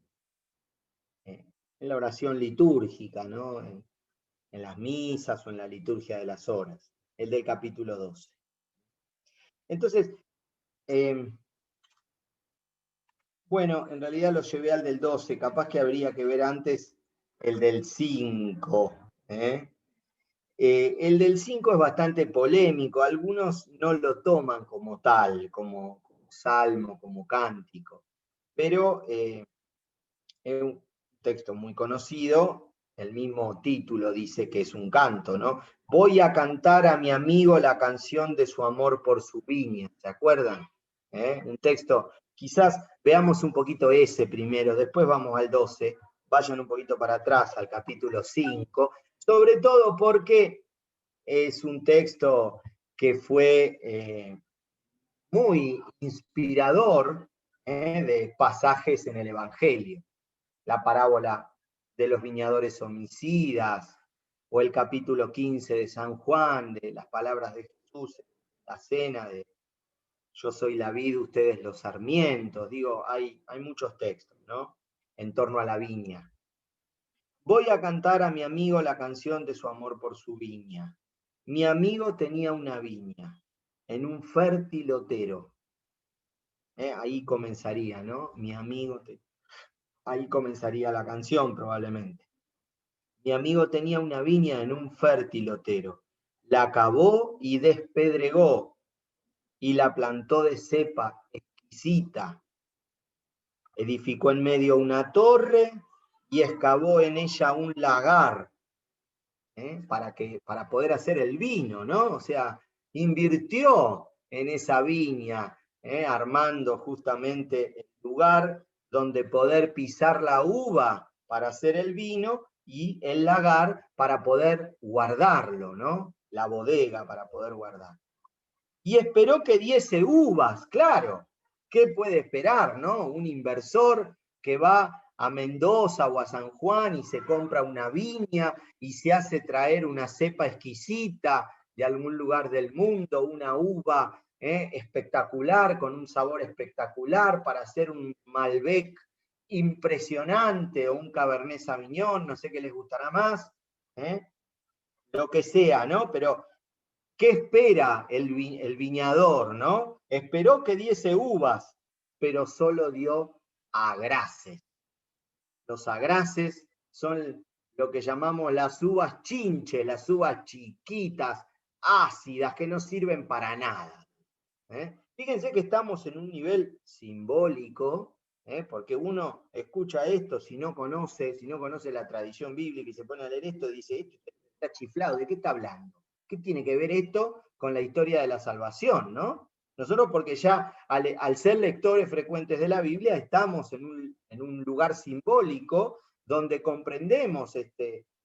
la oración litúrgica, ¿no? En las misas o en la liturgia de las horas, el del capítulo 12. Entonces, bueno, en realidad lo llevé al del 12, capaz que habría que ver antes el del 5, El del 5 es bastante polémico, algunos no lo toman como tal, como salmo, como cántico, pero es un texto muy conocido, el mismo título dice que es un canto, ¿no? Voy a cantar a mi amigo la canción de su amor por su viña, ¿se acuerdan? Un texto, quizás veamos un poquito ese primero, después vamos al 12, vayan un poquito para atrás al capítulo 5, sobre todo porque es un texto que fue muy inspirador de pasajes en el Evangelio. La parábola de los viñadores homicidas, o el capítulo 15 de San Juan, de las palabras de Jesús, la cena de yo soy la vid, ustedes los sarmientos. Digo, hay muchos textos, ¿no? En torno a la viña. Voy a cantar a mi amigo la canción de su amor por su viña. Mi amigo tenía una viña en un fértil otero. Ahí comenzaría, ¿no? Mi amigo, ahí comenzaría la canción probablemente. Mi amigo tenía una viña en un fértil otero. La cavó y despedregó y la plantó de cepa exquisita. Edificó en medio una torre y excavó en ella un lagar para poder hacer el vino, ¿no? O sea, invirtió en esa viña, armando justamente el lugar donde poder pisar la uva para hacer el vino y el lagar para poder guardarlo, ¿no? La bodega para poder guardar. Y esperó que diese uvas, claro. ¿Qué puede esperar, no? Un inversor que va a Mendoza o a San Juan y se compra una viña y se hace traer una cepa exquisita de algún lugar del mundo, una uva espectacular, con un sabor espectacular para hacer un Malbec impresionante o un Cabernet Sauvignon, no sé qué les gustará más, lo que sea, ¿no? Pero ¿qué espera el viñador, no? Esperó que diese uvas, pero solo dio agraces. Los agraces son lo que llamamos las uvas chinche, las uvas chiquitas, ácidas, que no sirven para nada. Fíjense que estamos en un nivel simbólico, porque uno escucha esto, si no conoce la tradición bíblica y se pone a leer esto, dice, esto está chiflado, ¿de qué está hablando? ¿Qué tiene que ver esto con la historia de la salvación, no? Nosotros, porque ya al ser lectores frecuentes de la Biblia, estamos en un lugar simbólico donde comprendemos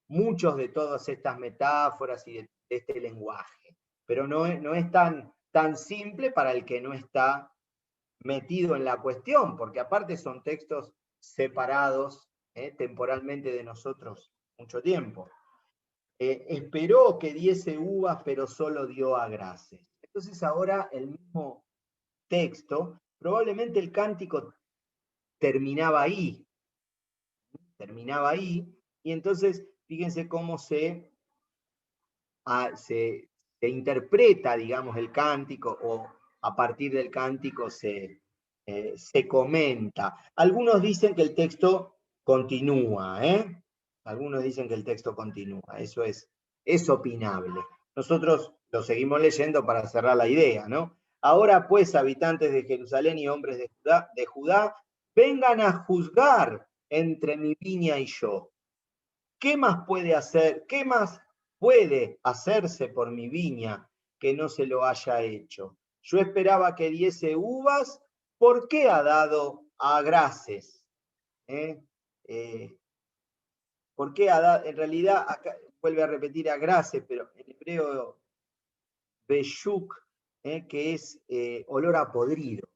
muchos de todas estas metáforas y de este lenguaje. Pero no es tan simple para el que no está metido en la cuestión, porque aparte son textos separados temporalmente de nosotros mucho tiempo. Esperó que diese uvas, pero solo dio agraces. Entonces ahora el mismo texto, probablemente el cántico terminaba ahí, y entonces fíjense cómo se interpreta, digamos, el cántico, o a partir del cántico se comenta. Algunos dicen que el texto continúa, Algunos dicen que el texto continúa, eso es opinable. Nosotros lo seguimos leyendo para cerrar la idea, ¿no? Ahora pues, habitantes de Jerusalén y hombres de Judá, vengan a juzgar entre mi viña y yo. ¿Qué más puede hacer? ¿Qué más puede hacerse por mi viña que no se lo haya hecho? Yo esperaba que diese uvas, ¿por qué ha dado agraces? ¿Por qué ha dado? En realidad, acá vuelve a repetir agraces, pero en hebreo, beshuk, que es olor a podrido.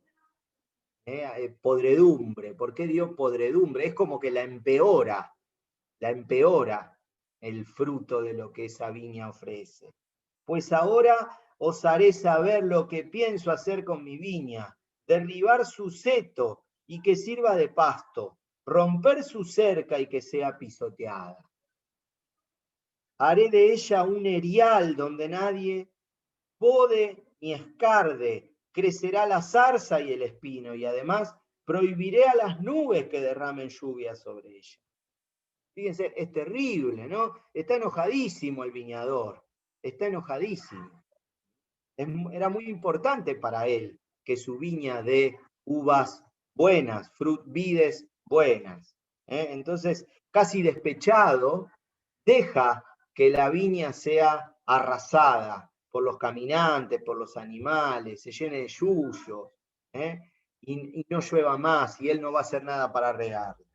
Podredumbre. ¿Por qué dio podredumbre? Es como que la empeora el fruto de lo que esa viña ofrece. Pues ahora os haré saber lo que pienso hacer con mi viña, derribar su seto y que sirva de pasto, romper su cerca y que sea pisoteada. Haré de ella un erial donde nadie pode ni escarde, crecerá la zarza y el espino, y además prohibiré a las nubes que derramen lluvia sobre ella. Fíjense, es terrible, ¿no? Está enojadísimo el viñador, está enojadísimo. Era muy importante para él que su viña dé uvas buenas, vides buenas. Entonces, casi despechado, deja que la viña sea arrasada por los caminantes, por los animales, se llene de yuyos, y no llueva más, y él no va a hacer nada para regarla.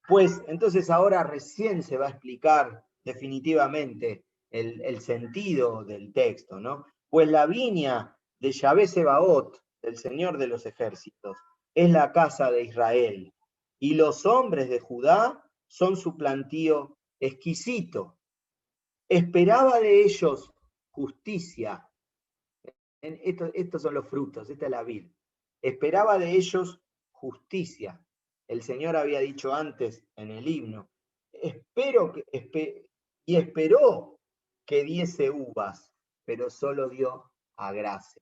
Pues entonces ahora recién se va a explicar definitivamente el sentido del texto, ¿no? Pues la viña de Yahvé Sebaot, del Señor de los ejércitos, es la casa de Israel, y los hombres de Judá son su plantío exquisito. Esperaba de ellos justicia. Estos son los frutos, esta es la vid. Esperaba de ellos justicia. El Señor había dicho antes en el himno, esperó que diese uvas, pero solo dio a gracia.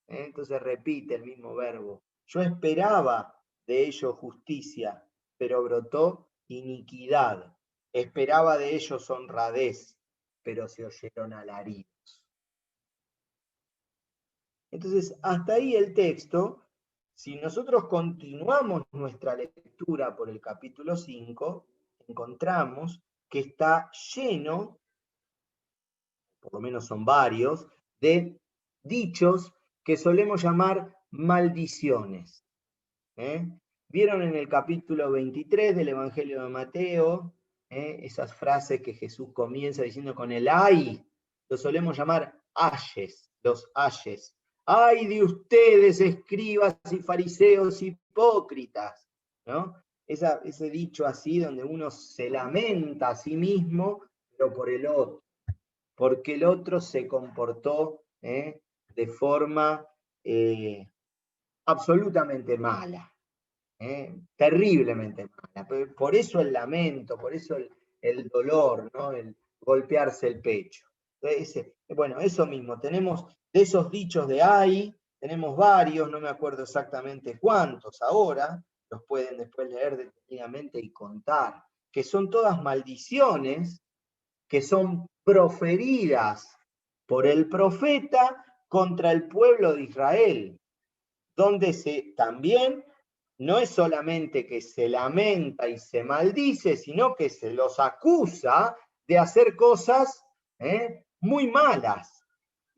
Entonces repite el mismo verbo. Yo esperaba de ellos justicia, pero brotó iniquidad. Esperaba de ellos honradez, pero se oyeron alaridos. Entonces, hasta ahí el texto. Si nosotros continuamos nuestra lectura por el capítulo 5, encontramos que está lleno, por lo menos son varios, de dichos que solemos llamar maldiciones. ¿Vieron en el capítulo 23 del Evangelio de Mateo esas frases que Jesús comienza diciendo con el ay? Lo solemos llamar ayes, los ayes. ¡Ay de ustedes, escribas y fariseos hipócritas! ¿No? Ese dicho así donde uno se lamenta a sí mismo, pero por el otro. Porque el otro se comportó de forma absolutamente mala. Terriblemente mala. Por eso el lamento, por eso el dolor, ¿no? El golpearse el pecho. Bueno, eso mismo, tenemos de esos dichos de ay, tenemos varios, no me acuerdo exactamente cuántos ahora, los pueden después leer detenidamente y contar, que son todas maldiciones que son proferidas por el profeta contra el pueblo de Israel, donde también no es solamente que se lamenta y se maldice, sino que se los acusa de hacer cosas muy malas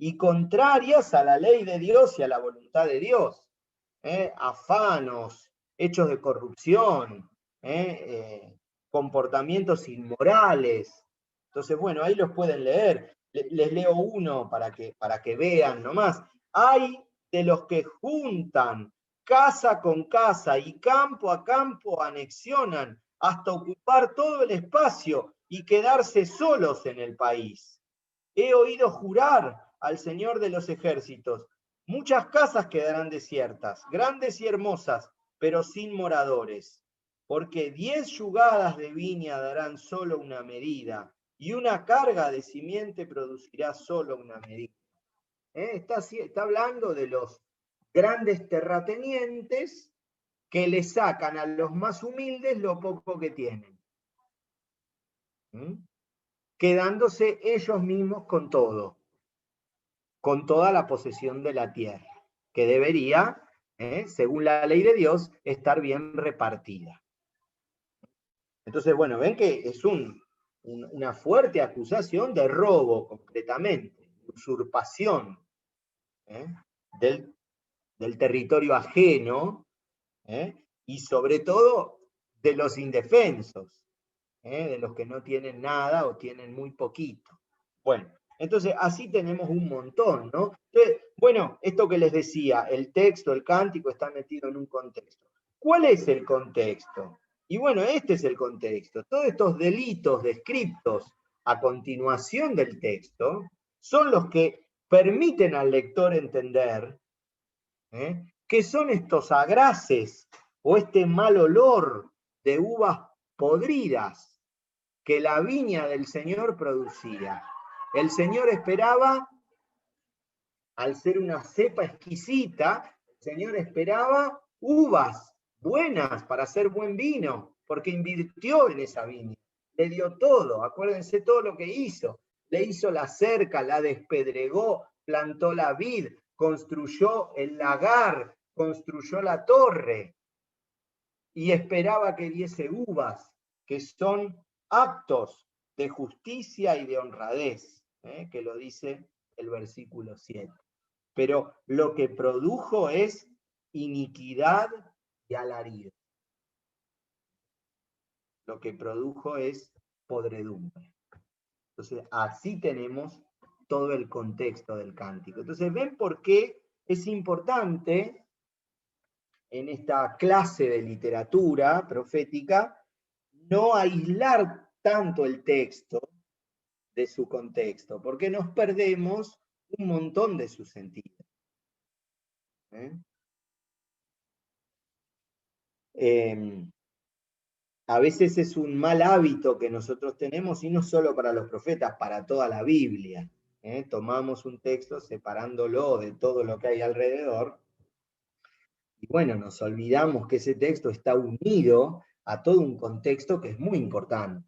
y contrarias a la ley de Dios y a la voluntad de Dios. Afanos, hechos de corrupción, comportamientos inmorales. Entonces, bueno, ahí los pueden leer. Les leo uno para que vean nomás. Hay de los que juntan casa con casa y campo a campo anexionan hasta ocupar todo el espacio y quedarse solos en el país. He oído jurar al Señor de los ejércitos, muchas casas quedarán desiertas, grandes y hermosas, pero sin moradores, porque 10 yugadas de viña darán solo una medida, y una carga de simiente producirá solo una medida. Está hablando de los grandes terratenientes que le sacan a los más humildes lo poco que tienen. Quedándose ellos mismos con todo, con toda la posesión de la tierra, que debería, según la ley de Dios, estar bien repartida. Entonces, bueno, ven que es una fuerte acusación de robo, completamente, usurpación del territorio ajeno, y sobre todo de los indefensos, de los que no tienen nada o tienen muy poquito. Bueno, entonces así tenemos un montón, ¿no? Entonces, bueno, esto que les decía, el texto, el cántico está metido en un contexto. ¿Cuál es el contexto? Y bueno, este es el contexto. Todos estos delitos descritos a continuación del texto son los que permiten al lector entender qué son estos agraces o este mal olor de uvas podridas que la viña del Señor producía. El Señor esperaba, al ser una cepa exquisita, el Señor esperaba uvas buenas para hacer buen vino, porque invirtió en esa viña, le dio todo, acuérdense todo lo que hizo, le hizo la cerca, la despedregó, plantó la vid, construyó el lagar, construyó la torre, y esperaba que diese uvas, que son actos de justicia y de honradez, que lo dice el versículo 7. Pero lo que produjo es iniquidad y alarido. Lo que produjo es podredumbre. Entonces, así tenemos todo el contexto del cántico. Entonces, ¿ven por qué es importante en esta clase de literatura profética no aislar tanto el texto de su contexto? Porque nos perdemos un montón de su sentido. A veces es un mal hábito que nosotros tenemos, y no solo para los profetas, para toda la Biblia. Tomamos un texto separándolo de todo lo que hay alrededor, y bueno, nos olvidamos que ese texto está unido a todo un contexto que es muy importante.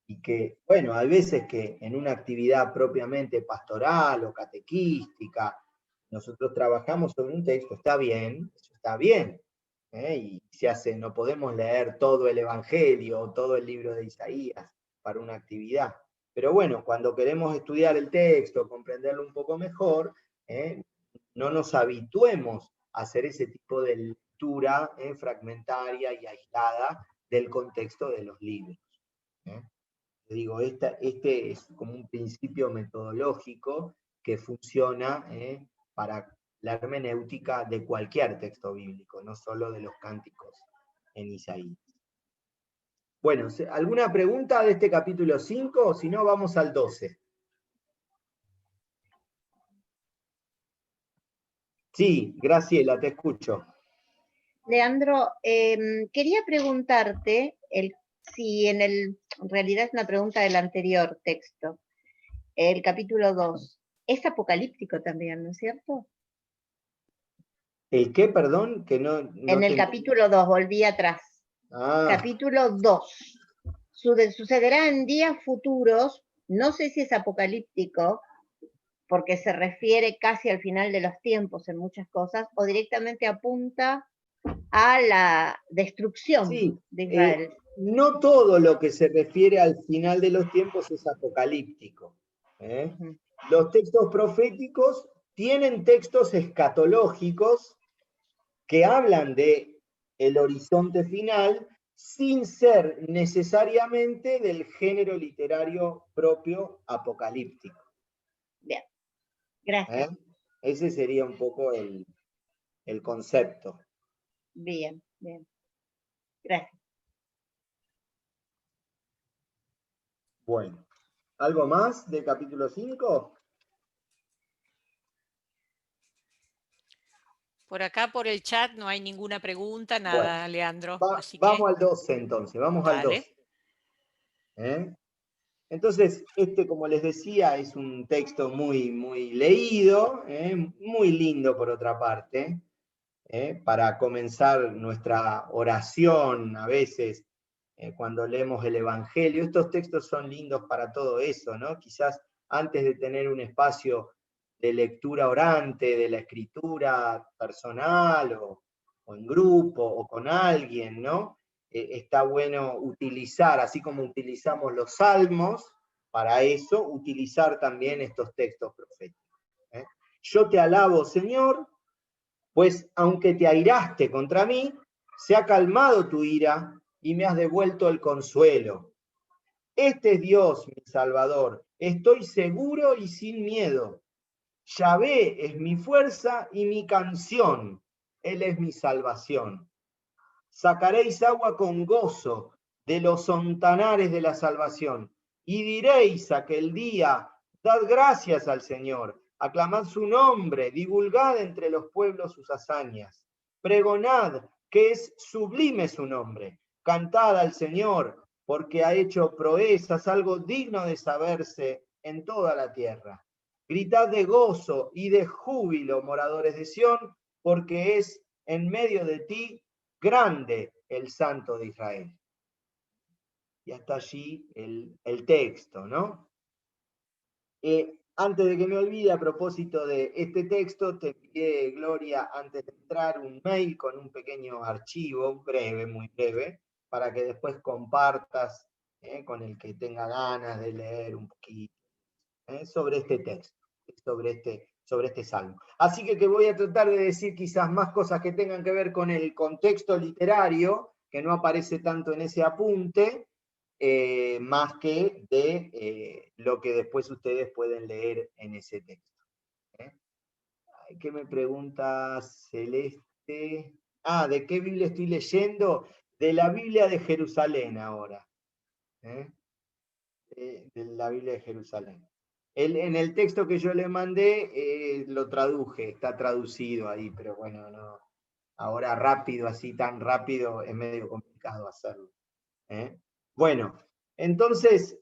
Y que, bueno, hay veces que en una actividad propiamente pastoral o catequística, nosotros trabajamos sobre un texto, está bien, eso está bien. Y se hace, no podemos leer todo el Evangelio o todo el libro de Isaías para una actividad. Pero bueno, cuando queremos estudiar el texto, comprenderlo un poco mejor, no nos habituemos a hacer ese tipo de lectura fragmentaria y aislada del contexto de los libros. Digo, este es como un principio metodológico que funciona para la hermenéutica de cualquier texto bíblico, no solo de los cánticos en Isaías. Bueno, ¿alguna pregunta de este capítulo 5? O si no, vamos al 12. Sí, Graciela, te escucho. Leandro, quería preguntarte si en realidad es una pregunta del anterior texto, el capítulo 2, es apocalíptico también, ¿no es cierto? ¿El qué, perdón? Que no en el capítulo 2, volví atrás. Capítulo 2. Sucederá en días futuros, no sé si es apocalíptico, porque se refiere casi al final de los tiempos en muchas cosas, o directamente apunta a la destrucción de Israel. No todo lo que se refiere al final de los tiempos es apocalíptico. Los textos proféticos tienen textos escatológicos que hablan de el horizonte final sin ser necesariamente del género literario propio apocalíptico. Bien, gracias. Ese sería un poco el concepto. Bien, bien. Gracias. Bueno, ¿algo más del capítulo 5? Por acá, por el chat, no hay ninguna pregunta, nada, Bueno, Leandro. Vamos al 12 entonces, vamos al 12. Entonces, como les decía, es un texto muy, muy leído, muy lindo por otra parte, para comenzar nuestra oración a veces cuando leemos el Evangelio. Estos textos son lindos para todo eso, ¿no? Quizás antes de tener un espacio de lectura orante, de la escritura personal o en grupo o con alguien, ¿no? Está bueno utilizar, así como utilizamos los salmos, para eso, utilizar también estos textos proféticos. Yo te alabo, Señor, pues aunque te airaste contra mí, se ha calmado tu ira y me has devuelto el consuelo. Este es Dios, mi Salvador, estoy seguro y sin miedo. Yahvé es mi fuerza y mi canción, Él es mi salvación. Sacaréis agua con gozo de los fontanares de la salvación, y diréis aquel día, dad gracias al Señor, aclamad su nombre, divulgad entre los pueblos sus hazañas, pregonad que es sublime su nombre, cantad al Señor, porque ha hecho proezas, algo digno de saberse en toda la tierra. Gritad de gozo y de júbilo, moradores de Sión, porque es en medio de ti grande el Santo de Israel. Y hasta allí el texto, ¿no? Antes de que me olvide, a propósito de este texto, te envié, Gloria, antes de entrar, un mail con un pequeño archivo, breve, muy breve, para que después compartas con el que tenga ganas de leer un poquito sobre este texto, sobre este salmo. Así que voy a tratar de decir quizás más cosas que tengan que ver con el contexto literario, que no aparece tanto en ese apunte, más que de lo que después ustedes pueden leer en ese texto. ¿Qué me pregunta Celeste? ¿De qué Biblia estoy leyendo? De la Biblia de Jerusalén ahora. De la Biblia de Jerusalén. En el texto que yo le mandé, lo traduje, está traducido ahí, pero bueno, no. Ahora rápido, así tan rápido, es medio complicado hacerlo. Bueno, entonces,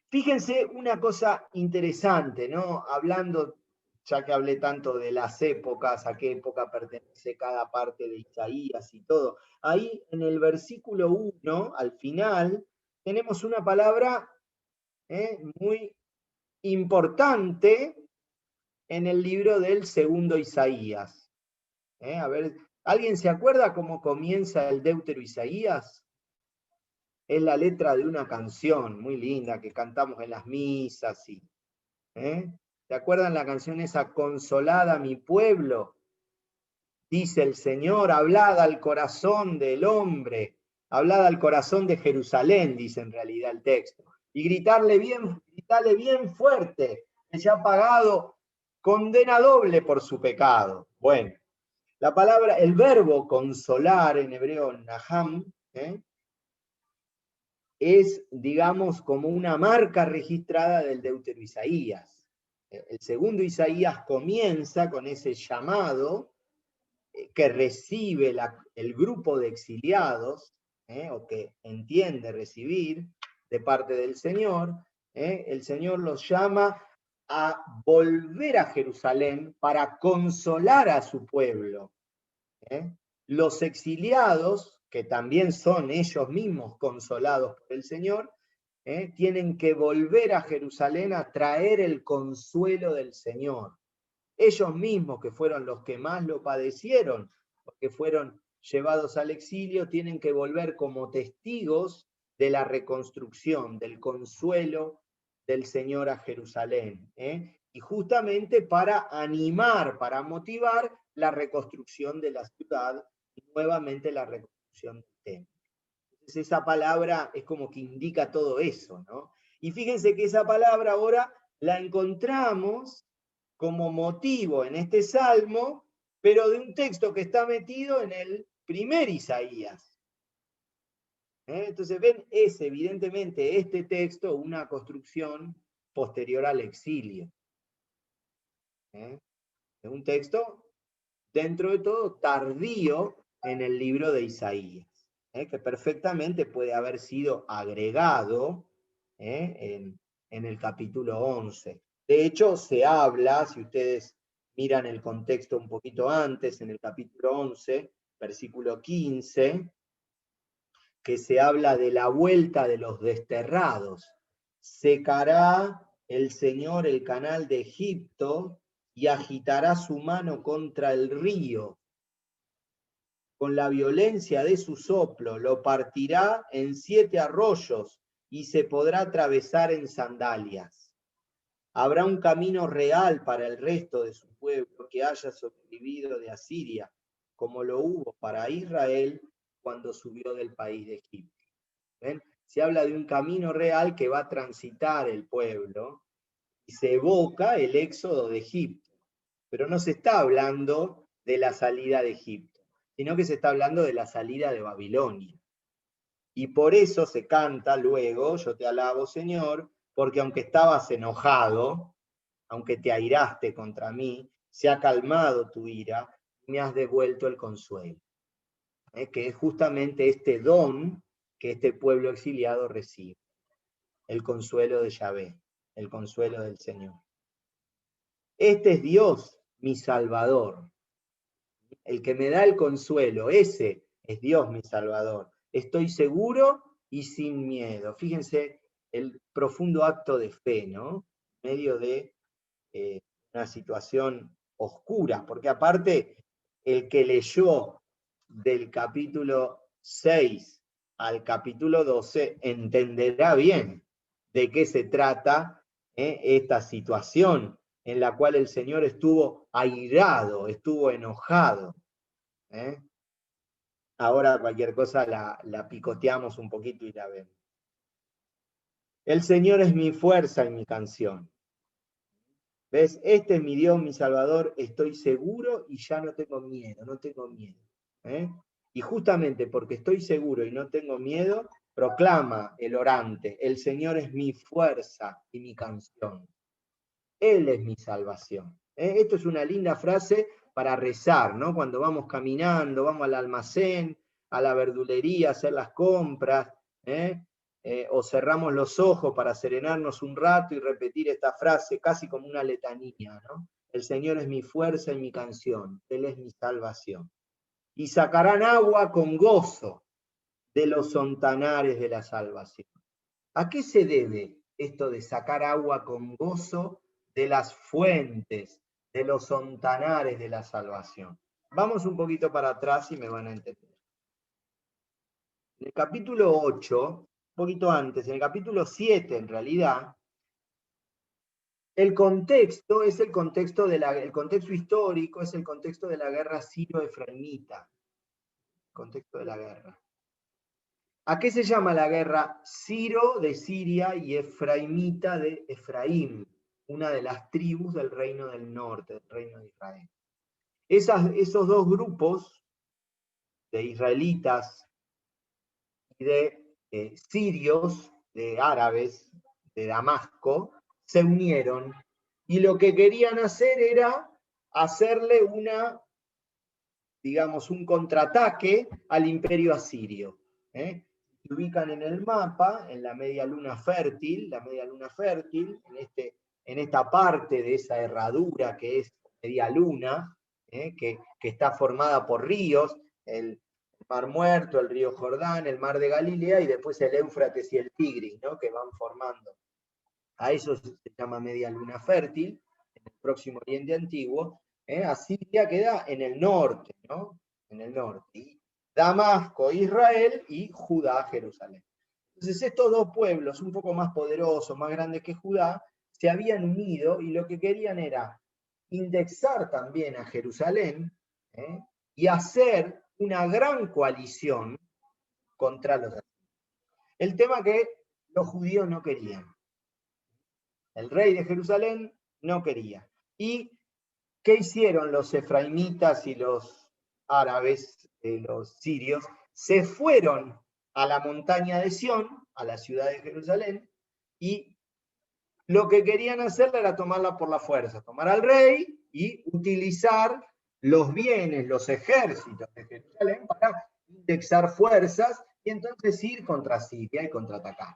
fíjense una cosa interesante, ¿no? Hablando, ya que hablé tanto de las épocas, a qué época pertenece cada parte de Isaías y todo. Ahí en el versículo 1, al final, tenemos una palabra muy importante en el libro del segundo Isaías. A ver, ¿alguien se acuerda cómo comienza el Deutero Isaías? Es la letra de una canción muy linda que cantamos en las misas. ¿Se acuerdan la canción esa? Consolada mi pueblo, dice el Señor, hablada al corazón del hombre, hablada al corazón de Jerusalén, dice en realidad el texto. Y gritarle bien fuerte, que se ha pagado condena doble por su pecado. Bueno, la palabra, el verbo consolar en hebreo, naham, es, digamos, como una marca registrada del Deutero Isaías. El segundo Isaías comienza con ese llamado que recibe el grupo de exiliados, o que entiende recibir de parte del Señor. El Señor los llama a volver a Jerusalén para consolar a su pueblo. Los exiliados, que también son ellos mismos consolados por el Señor, tienen que volver a Jerusalén a traer el consuelo del Señor. Ellos mismos, que fueron los que más lo padecieron, porque fueron llevados al exilio, tienen que volver como testigos de la reconstrucción, del consuelo del Señor a Jerusalén. Y justamente para animar, para motivar la reconstrucción de la ciudad y nuevamente la reconstrucción del templo. Entonces esa palabra es como que indica todo eso, ¿no? Y fíjense que esa palabra ahora la encontramos como motivo en este salmo, pero de un texto que está metido en el primer Isaías. Entonces ven, es evidentemente este texto una construcción posterior al exilio. Es un texto, dentro de todo, tardío en el libro de Isaías, que perfectamente puede haber sido agregado en el capítulo 11. De hecho, se habla, si ustedes miran el contexto un poquito antes, en el capítulo 11, versículo 15, que se habla de la vuelta de los desterrados. Secará el Señor el canal de Egipto y agitará su mano contra el río. Con la violencia de su soplo lo partirá en 7 arroyos y se podrá atravesar en sandalias. Habrá un camino real para el resto de su pueblo que haya sobrevivido de Asiria, como lo hubo para Israel cuando subió del país de Egipto. ¿Ven? Se habla de un camino real que va a transitar el pueblo y se evoca el éxodo de Egipto. Pero no se está hablando de la salida de Egipto, sino que se está hablando de la salida de Babilonia. Y por eso se canta luego, yo te alabo, Señor, porque aunque estabas enojado, aunque te airaste contra mí, se ha calmado tu ira y me has devuelto el consuelo. Que es justamente este don que este pueblo exiliado recibe. El consuelo de Yahvé, el consuelo del Señor. Este es Dios, mi Salvador. El que me da el consuelo, ese es Dios mi Salvador. Estoy seguro y sin miedo. Fíjense el profundo acto de fe, ¿no? En medio de una situación oscura, porque aparte el que leyó del capítulo 6 al capítulo 12 entenderá bien de qué se trata esta situación en la cual el Señor estuvo airado, estuvo enojado. Ahora cualquier cosa la picoteamos un poquito y la vemos. El Señor es mi fuerza y mi canción. ¿Ves? Este es mi Dios, mi Salvador, estoy seguro y ya no tengo miedo, no tengo miedo. Y justamente porque estoy seguro y no tengo miedo, proclama el orante, el Señor es mi fuerza y mi canción. Él es mi salvación. Esto es una linda frase para rezar, ¿no? Cuando vamos caminando, vamos al almacén, a la verdulería, a hacer las compras, o cerramos los ojos para serenarnos un rato y repetir esta frase casi como una letanía, ¿no? El Señor es mi fuerza y mi canción, Él es mi salvación. Y sacarán agua con gozo de los fontanares de la salvación. ¿A qué se debe esto de sacar agua con gozo de las fuentes, de los fontanares de la salvación? Vamos un poquito para atrás y me van a entender. En el capítulo 8, un poquito antes, en el capítulo 7 en realidad, el contexto es el contexto histórico, es el contexto de la guerra sirio-efraimita. Contexto de la guerra. ¿A qué se llama la guerra? Siro de Siria y efraimita de Efraín, una de las tribus del reino del norte, del reino de Israel. Esos dos grupos de israelitas y de sirios, de árabes, de Damasco, se unieron y lo que querían hacer era hacerle un contraataque al imperio asirio. Se ubican en el mapa, en la media luna fértil, en esta parte de esa herradura que es media luna, que está formada por ríos, el Mar Muerto, el río Jordán, el Mar de Galilea y después el Éufrates y el Tigris, ¿no? Que van formando. A eso se llama media luna fértil, en el próximo Oriente Antiguo. Asiria queda en el norte, ¿no? En el norte. Y Damasco, Israel y Judá, Jerusalén. Entonces estos dos pueblos, un poco más poderosos, más grandes que Judá, se habían unido y lo que querían era indexar también a Jerusalén y hacer una gran coalición contra los asirios. El tema que los judíos no querían. El rey de Jerusalén no quería. ¿Y qué hicieron los efraimitas y los árabes, los sirios? Se fueron a la montaña de Sión, a la ciudad de Jerusalén, y lo que querían hacer era tomarla por la fuerza, tomar al rey y utilizar los bienes, los ejércitos de Jerusalén para indexar fuerzas y entonces ir contra Siria y contraatacar.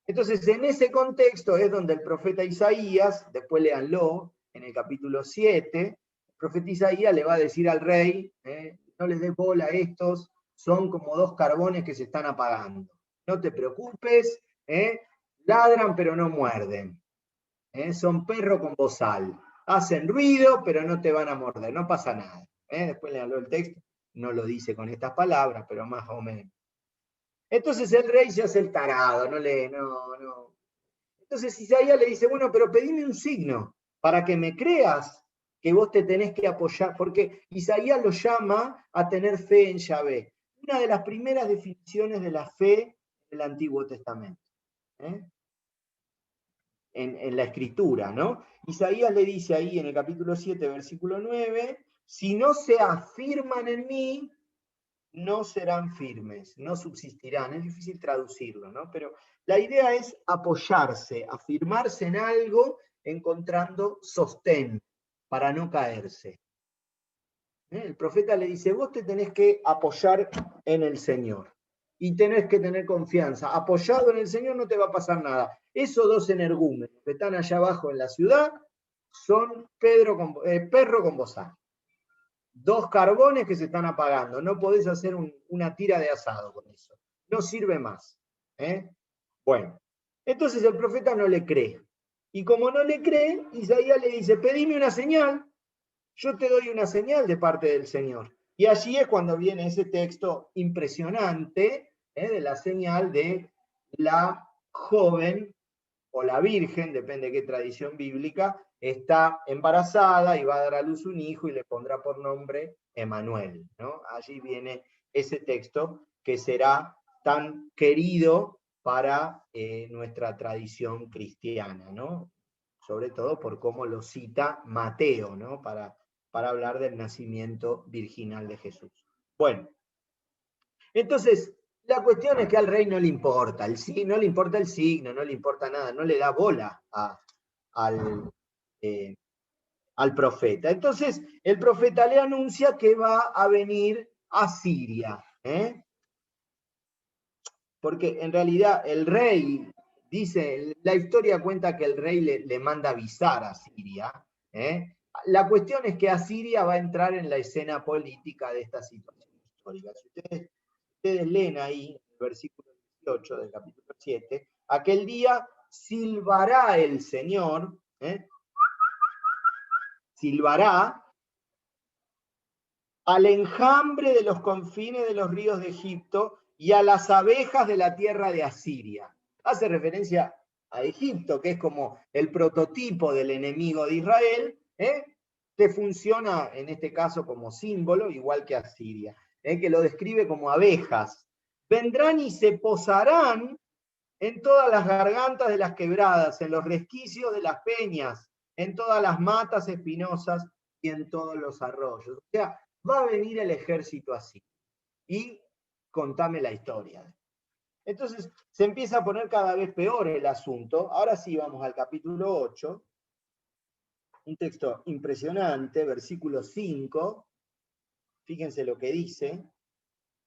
Entonces, en ese contexto es donde el profeta Isaías, después léanlo, en el capítulo 7, el profeta Isaías le va a decir al rey, no les des bola a estos, son como dos carbones que se están apagando. No te preocupes, ladran pero no muerden. Son perros con bozal. Hacen ruido pero no te van a morder, no pasa nada. Después léanlo el texto, no lo dice con estas palabras, pero más o menos. Entonces el rey se hace el tarado, no. Entonces Isaías le dice, bueno, pero pedime un signo para que me creas que vos te tenés que apoyar, porque Isaías lo llama a tener fe en Yahvé. Una de las primeras definiciones de la fe del Antiguo Testamento. En la Escritura, ¿no? Isaías le dice ahí en el capítulo 7, versículo 9, si no se afirman en mí, no serán firmes, no subsistirán. Es difícil traducirlo, ¿no? Pero la idea es apoyarse, afirmarse en algo, encontrando sostén para no caerse. El profeta le dice, vos te tenés que apoyar en el Señor y tenés que tener confianza. Apoyado en el Señor no te va a pasar nada. Esos dos energúmenos que están allá abajo en la ciudad son perro con bozal. 2 carbones que se están apagando. No podés hacer una tira de asado con eso. No sirve más. Bueno, entonces el profeta no le cree. Y como no le cree, Isaías le dice, pedime una señal, yo te doy una señal de parte del Señor. Y allí es cuando viene ese texto impresionante de la señal de la joven o la virgen, depende de qué tradición bíblica, está embarazada y va a dar a luz un hijo y le pondrá por nombre Emanuel, ¿no? Allí viene ese texto que será tan querido para nuestra tradición cristiana, ¿no? Sobre todo por cómo lo cita Mateo, ¿no? Para hablar del nacimiento virginal de Jesús. Bueno, entonces, la cuestión es que al rey no le importa, no le importa el signo, no le importa nada, no le da bola al profeta. Entonces, el profeta le anuncia que va a venir a Siria, porque en realidad el rey, dice, la historia cuenta que el rey le manda avisar a Siria. La cuestión es que Asiria va a entrar en la escena política de esta situación histórica. Si ustedes leen ahí, el versículo 18 del capítulo 7, aquel día silbará el Señor, silbará al enjambre de los confines de los ríos de Egipto y a las abejas de la tierra de Asiria. Hace referencia a Egipto, que es como el prototipo del enemigo de Israel, que funciona en este caso como símbolo, igual que Asiria, que lo describe como abejas. Vendrán y se posarán en todas las gargantas de las quebradas, en los resquicios de las peñas, en todas las matas espinosas y en todos los arroyos. O sea, va a venir el ejército así. Y contame la historia. Entonces, se empieza a poner cada vez peor el asunto. Ahora sí vamos al capítulo 8. Un texto impresionante, versículo 5. Fíjense lo que dice.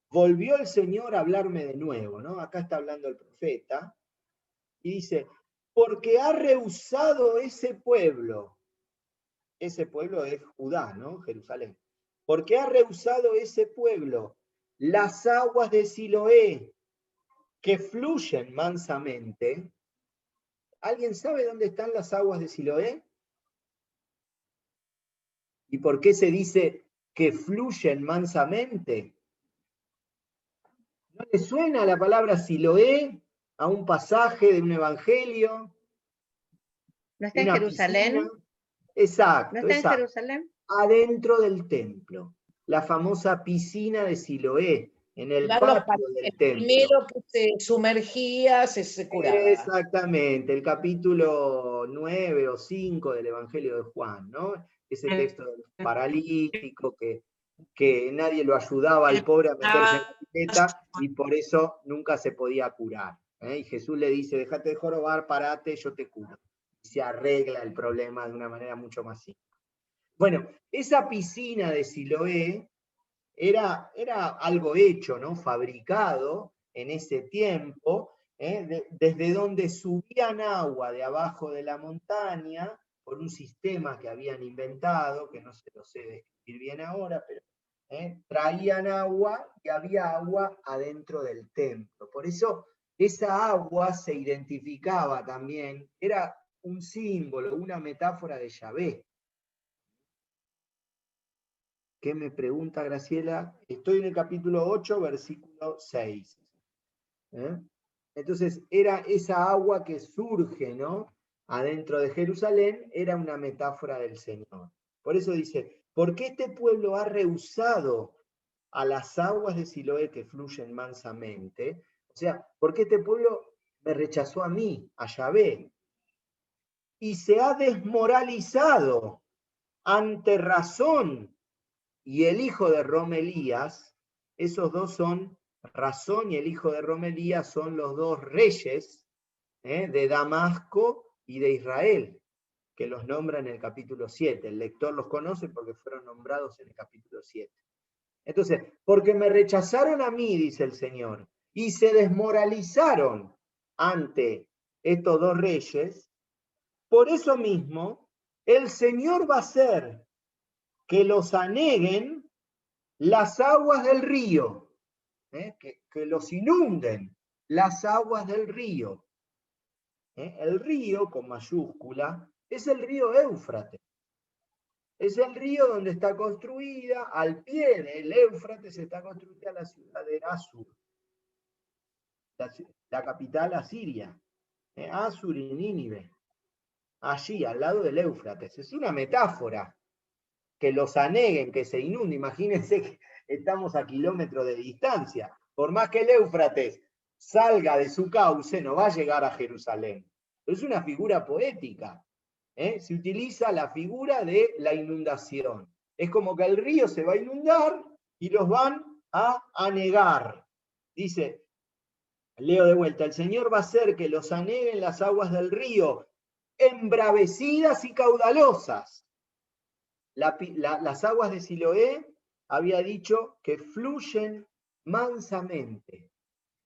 Volvió el Señor a hablarme de nuevo, ¿no? Acá está hablando el profeta. Y dice, porque ha rehusado ese pueblo. Ese pueblo es Judá, ¿no? Jerusalén. Porque ha rehusado ese pueblo las aguas de Siloé, que fluyen mansamente. ¿Alguien sabe dónde están las aguas de Siloé? ¿Y por qué se dice que fluyen mansamente? ¿No le suena la palabra Siloé a un pasaje de un evangelio? ¿No está en Jerusalén? Piscina? Exacto. ¿No está en Jerusalén? Adentro del templo. La famosa piscina de Siloé, en el patio del templo. Primero que se sumergía, se curaba. Exactamente, el capítulo 9 o 5 del Evangelio de Juan, ¿no? Ese texto del paralítico que nadie lo ayudaba al pobre a meterse en la pileta y por eso nunca se podía curar. Y Jesús le dice, déjate de jorobar, parate, yo te curo. Y se arregla el problema de una manera mucho más simple. Bueno, esa piscina de Siloé era algo hecho, ¿no? Fabricado en ese tiempo, desde donde subían agua de abajo de la montaña por un sistema que habían inventado, que no se lo sé describir bien ahora, pero traían agua y había agua adentro del templo. Por eso esa agua se identificaba también, era un símbolo, una metáfora de Yahvé. ¿Qué me pregunta Graciela? Estoy en el capítulo 8, versículo 6. Entonces, era esa agua que surge, ¿no? Adentro de Jerusalén, era una metáfora del Señor. Por eso dice, ¿por qué este pueblo ha rehusado a las aguas de Siloé que fluyen mansamente? O sea, ¿por qué este pueblo me rechazó a mí, a Yahvé? Y se ha desmoralizado ante Razón y el hijo de Romelías. Esos dos son, Razón y el hijo de Romelías son los dos reyes de Damasco y de Israel, que los nombra en el capítulo 7. El lector los conoce porque fueron nombrados en el capítulo 7. Entonces, porque me rechazaron a mí, dice el Señor, y se desmoralizaron ante estos dos reyes, por eso mismo el Señor va a hacer que los aneguen las aguas del río, que los inunden las aguas del río. El río, con mayúscula, es el río Éufrates. Es el río donde está construida, al pie del Éufrates está construida la ciudad de Asur, la capital asiria. Asur y Nínive, allí al lado del Éufrates. Es una metáfora, que los aneguen, que se inunden. Imagínense que estamos a kilómetros de distancia. Por más que el Éufrates salga de su cauce, no va a llegar a Jerusalén. Es una figura poética. Se utiliza la figura de la inundación. Es como que el río se va a inundar y los van a anegar. Dice, leo de vuelta, el Señor va a hacer que los aneguen las aguas del río, embravecidas y caudalosas. Las aguas de Siloé había dicho que fluyen mansamente.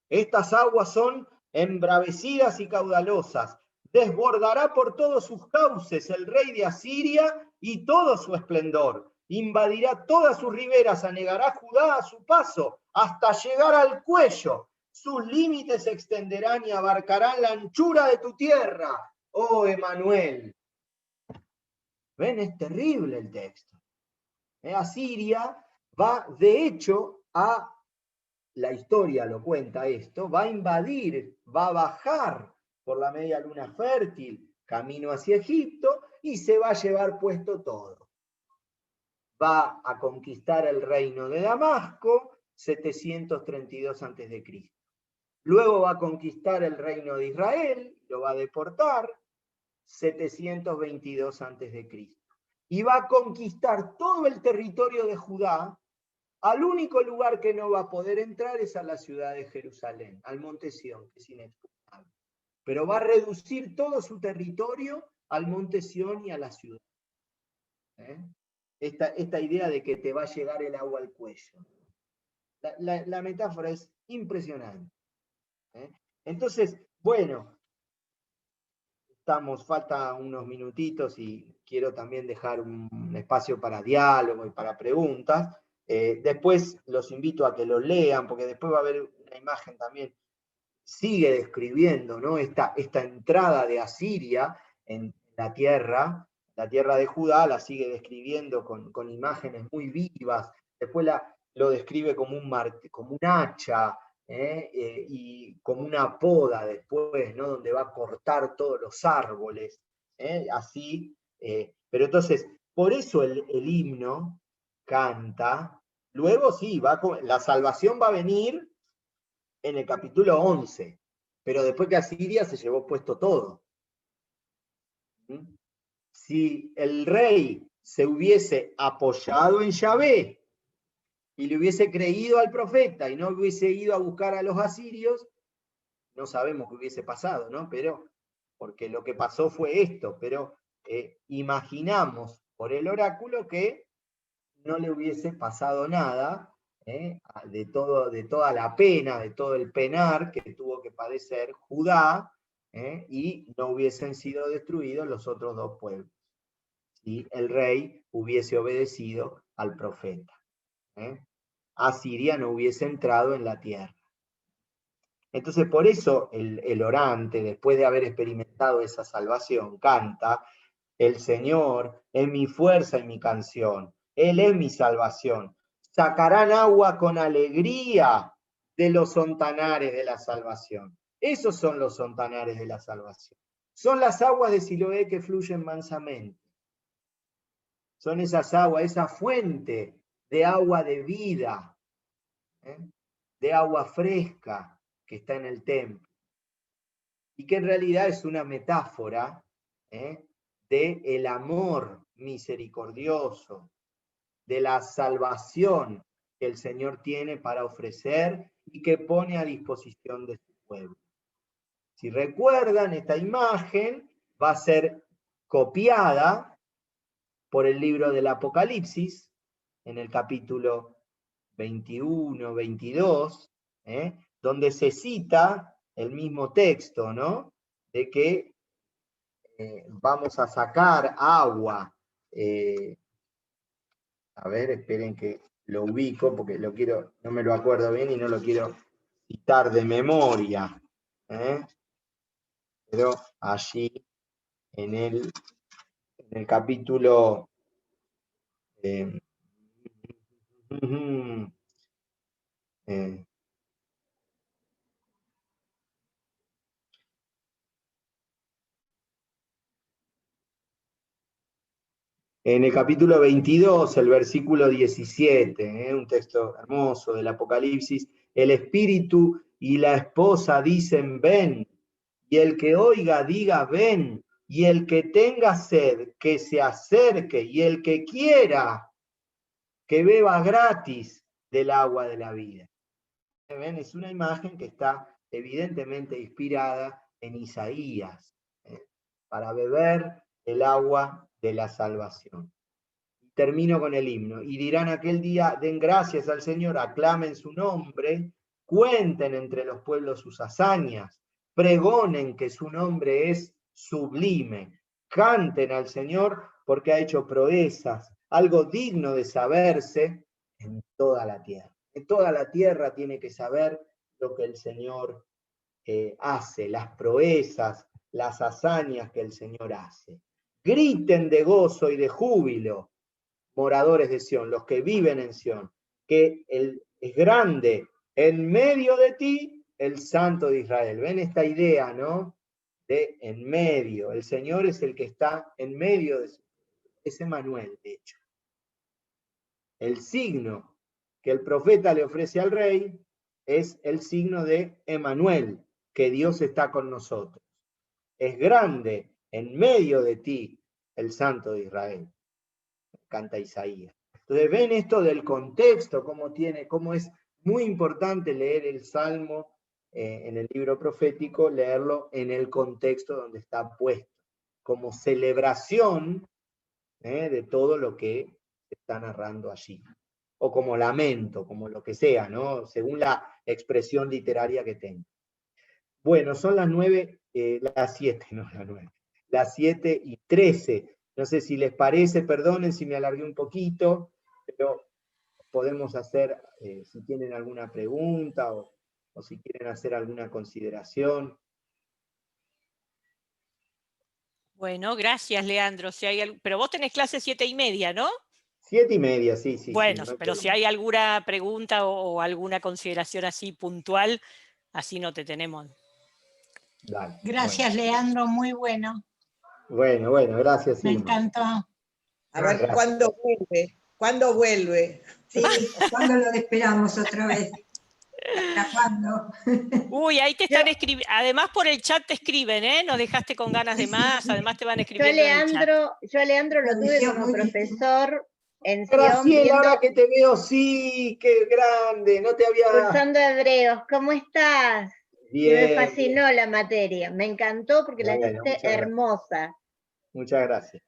Estas aguas son embravecidas y caudalosas. Desbordará por todos sus cauces el rey de Asiria y todo su esplendor. Invadirá todas sus riberas, anegará Judá a su paso, hasta llegar al cuello. Sus límites se extenderán y abarcarán la anchura de tu tierra, oh Emanuel. ¿Ven? Es terrible el texto. Asiria va, de hecho, la historia lo cuenta esto, va a invadir, va a bajar por la media luna fértil, camino hacia Egipto, y se va a llevar puesto todo. Va a conquistar el reino de Damasco, 732 a.C. Luego va a conquistar el reino de Israel, lo va a deportar, 722 a.C. Y va a conquistar todo el territorio de Judá. Al único lugar que no va a poder entrar es a la ciudad de Jerusalén, al monte Sión, que es inexpugnable. Pero va a reducir todo su territorio al monte Sión y a la ciudad. Esta idea de que te va a llegar el agua al cuello. La metáfora es impresionante. Entonces, bueno, falta unos minutitos y quiero también dejar un espacio para diálogo y para preguntas. Después los invito a que lo lean, porque después va a haber una imagen también. Sigue describiendo, ¿no? esta entrada de Asiria en la tierra de Judá, la sigue describiendo con imágenes muy vivas. Después lo describe como un hacha, y como una poda después, ¿no? Donde va a cortar todos los árboles, así. Pero entonces, por eso el himno canta. Luego sí, la salvación va a venir en el capítulo 11, pero después que Asiria se llevó puesto todo. Si el rey se hubiese apoyado en Yahvé y le hubiese creído al profeta y no hubiese ido a buscar a los asirios, no sabemos qué hubiese pasado, ¿no? Pero, porque lo que pasó fue esto, pero imaginamos por el oráculo que no le hubiese pasado nada, de toda la pena, de todo el penar que tuvo que padecer Judá, y no hubiesen sido destruidos los otros dos pueblos, si el rey hubiese obedecido al profeta. Asiria no hubiese entrado en la tierra. Entonces, por eso el orante, después de haber experimentado esa salvación, canta: el Señor es mi fuerza y mi canción, Él es mi salvación. Sacarán agua con alegría de los ontanares de la salvación. Esos son los ontanares de la salvación. Son las aguas de Siloé que fluyen mansamente. Son esas aguas, esa fuente de agua de vida, de agua fresca que está en el templo. Y que en realidad es una metáfora del amor misericordioso, de la salvación que el Señor tiene para ofrecer y que pone a disposición de su pueblo. Si recuerdan, esta imagen va a ser copiada por el libro del Apocalipsis, en el capítulo 21, 22, donde se cita el mismo texto, ¿no? De que vamos a sacar agua A ver, esperen que lo ubico, porque no me lo acuerdo bien y no lo quiero citar de memoria. Pero allí, en el capítulo... En el capítulo 22, el versículo 17, un texto hermoso del Apocalipsis, el espíritu y la esposa dicen, ven, y el que oiga diga, ven, y el que tenga sed, que se acerque, y el que quiera, que beba gratis del agua de la vida. ¿Ven? Es una imagen que está evidentemente inspirada en Isaías, para beber el agua de la salvación. Termino con el himno. Y dirán aquel día, den gracias al Señor, aclamen su nombre, cuenten entre los pueblos sus hazañas, pregonen que su nombre es sublime, canten al Señor porque ha hecho proezas, algo digno de saberse en toda la tierra. En toda la tierra tiene que saber lo que el Señor hace, las proezas, las hazañas que el Señor hace. Griten de gozo y de júbilo, moradores de Sión, los que viven en Sión, que es grande en medio de ti el Santo de Israel. ¿Ven esta idea, no? De en medio. El Señor es el que está en medio de es Emmanuel, de hecho. El signo que el profeta le ofrece al rey es el signo de Emmanuel, que Dios está con nosotros. Es grande en medio de ti el Santo de Israel, canta Isaías. Entonces ven esto del contexto, cómo es muy importante leer el Salmo en el libro profético, leerlo en el contexto donde está puesto, como celebración de todo lo que se está narrando allí, o como lamento, como lo que sea, ¿no? Según la expresión literaria que tenga. Bueno, son las 7:13. No sé si les parece, perdonen si me alargué un poquito, pero podemos hacer, si tienen alguna pregunta o si quieren hacer alguna consideración. Bueno, gracias, Leandro. Pero vos tenés clase 7:30, ¿no? 7:30, sí. Bueno, sí, no pero si hay alguna pregunta o alguna consideración así puntual, así no te tenemos. Dale, Gracias, bueno. Leandro, muy bueno. Bueno, gracias. Me Irma. encantó. A ver cuándo vuelve. ¿Cuándo vuelve? Sí, ¿cuándo lo esperamos otra vez? ¿Hasta cuándo? Uy, ahí te están escribiendo. Además por el chat te escriben, ¿eh? No dejaste con ganas de más, además te van escribiendo en el chat. Yo a Leandro lo tuve como profesor en Sion. Graciela, ahora que te veo, sí, qué grande, no te había... Cursando hebreos, ¿cómo estás? Bien. Y me fascinó la materia, me encantó porque la diste hermosa. Muchas gracias.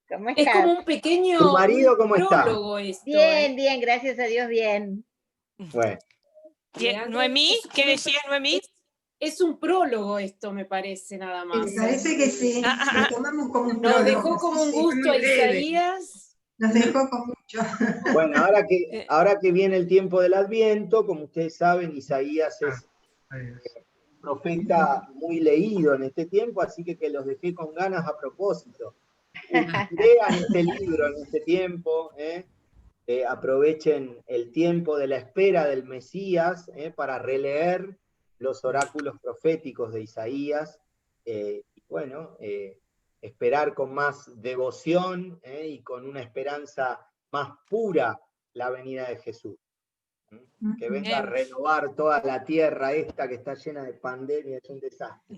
¿Cómo estás? Es como un pequeño ¿Tu marido cómo está? prólogo esto. Bien, gracias a Dios, bien. Bueno. ¿Noemí? ¿Qué decía Noemí? Es un prólogo esto, me parece, nada más. Me parece que sí, lo tomamos como un prólogo. Nos dejó como un gusto a Isaías. Nos dejó con mucho. Bueno, ahora que viene el tiempo del Adviento, como ustedes saben, Isaías es un profeta muy leído en este tiempo, así que los dejé con ganas a propósito. Lean este libro en este tiempo, aprovechen el tiempo de la espera del Mesías para releer los oráculos proféticos de Isaías, y bueno, esperar con más devoción y con una esperanza más pura la venida de Jesús. Que venga a renovar toda la tierra esta que está llena de pandemia, es un desastre.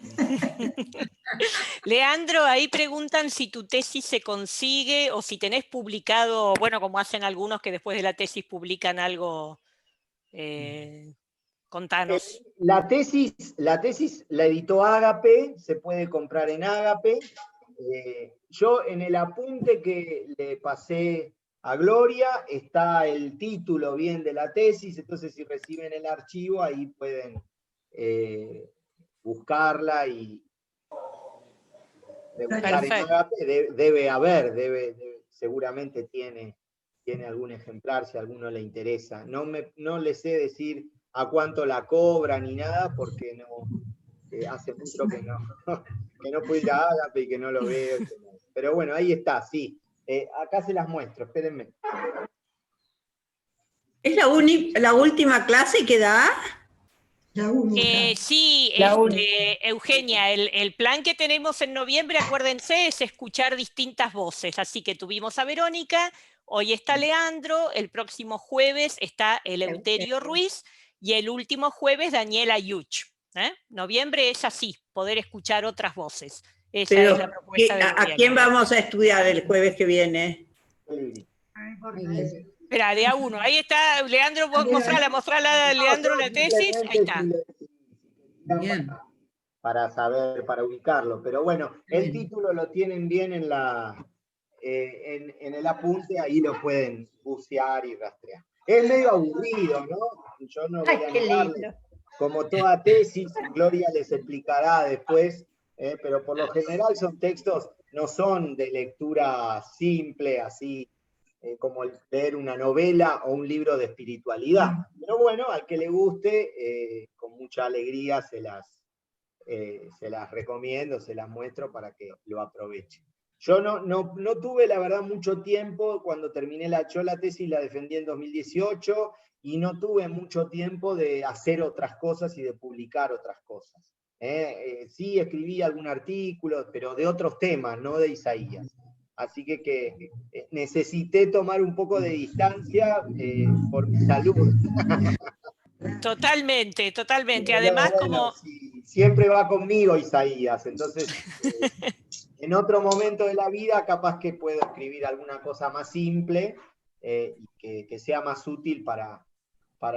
Leandro, ahí preguntan si tu tesis se consigue o si tenés publicado, bueno, como hacen algunos que después de la tesis publican algo. Contanos. La tesis la editó Ágape, se puede comprar en Ágape. Yo en el apunte que le pasé a Gloria está el título bien de la tesis, entonces si reciben el archivo ahí pueden buscarla y preguntar en Ágape. Debe haber, seguramente tiene tiene algún ejemplar, si a alguno le interesa. No les sé decir a cuánto la cobra ni nada, porque hace mucho que no puedo ir a Ágape y que no lo veo. Pero bueno, ahí está, sí. Acá se las muestro, espérenme. ¿Es la última clase que da? Sí, Eugenia, el plan que tenemos en noviembre, acuérdense, es escuchar distintas voces. Así que tuvimos a Verónica, hoy está Leandro, el próximo jueves está Eleuterio Ruiz y el último jueves Daniela Yuch. Noviembre es así, poder escuchar otras voces. Esa es la propuesta de ¿A quién vamos a estudiar el jueves que viene? Espera, de a uno. Ahí está, Leandro, vos mostrala, Leandro, la tesis. Ahí está. Bien. Para saber, para ubicarlo. Pero bueno, el título lo tienen bien en el apunte, ahí lo pueden bucear y rastrear. Es medio aburrido, ¿no? Yo no voy a negarle. Como toda tesis, Gloria les explicará después, pero por lo general son textos, no son de lectura simple, así como leer una novela o un libro de espiritualidad. Pero bueno, al que le guste, con mucha alegría se las recomiendo, se las muestro para que lo aprovechen. Yo no tuve, la verdad, mucho tiempo cuando terminé la tesis, la defendí en 2018, y no tuve mucho tiempo de hacer otras cosas y de publicar otras cosas. Sí escribí algún artículo, pero de otros temas, no de Isaías. Así que necesité tomar un poco de distancia por mi salud. Totalmente. Pero Además, bueno, siempre va conmigo Isaías, entonces en otro momento de la vida capaz que puedo escribir alguna cosa más simple y que sea más útil para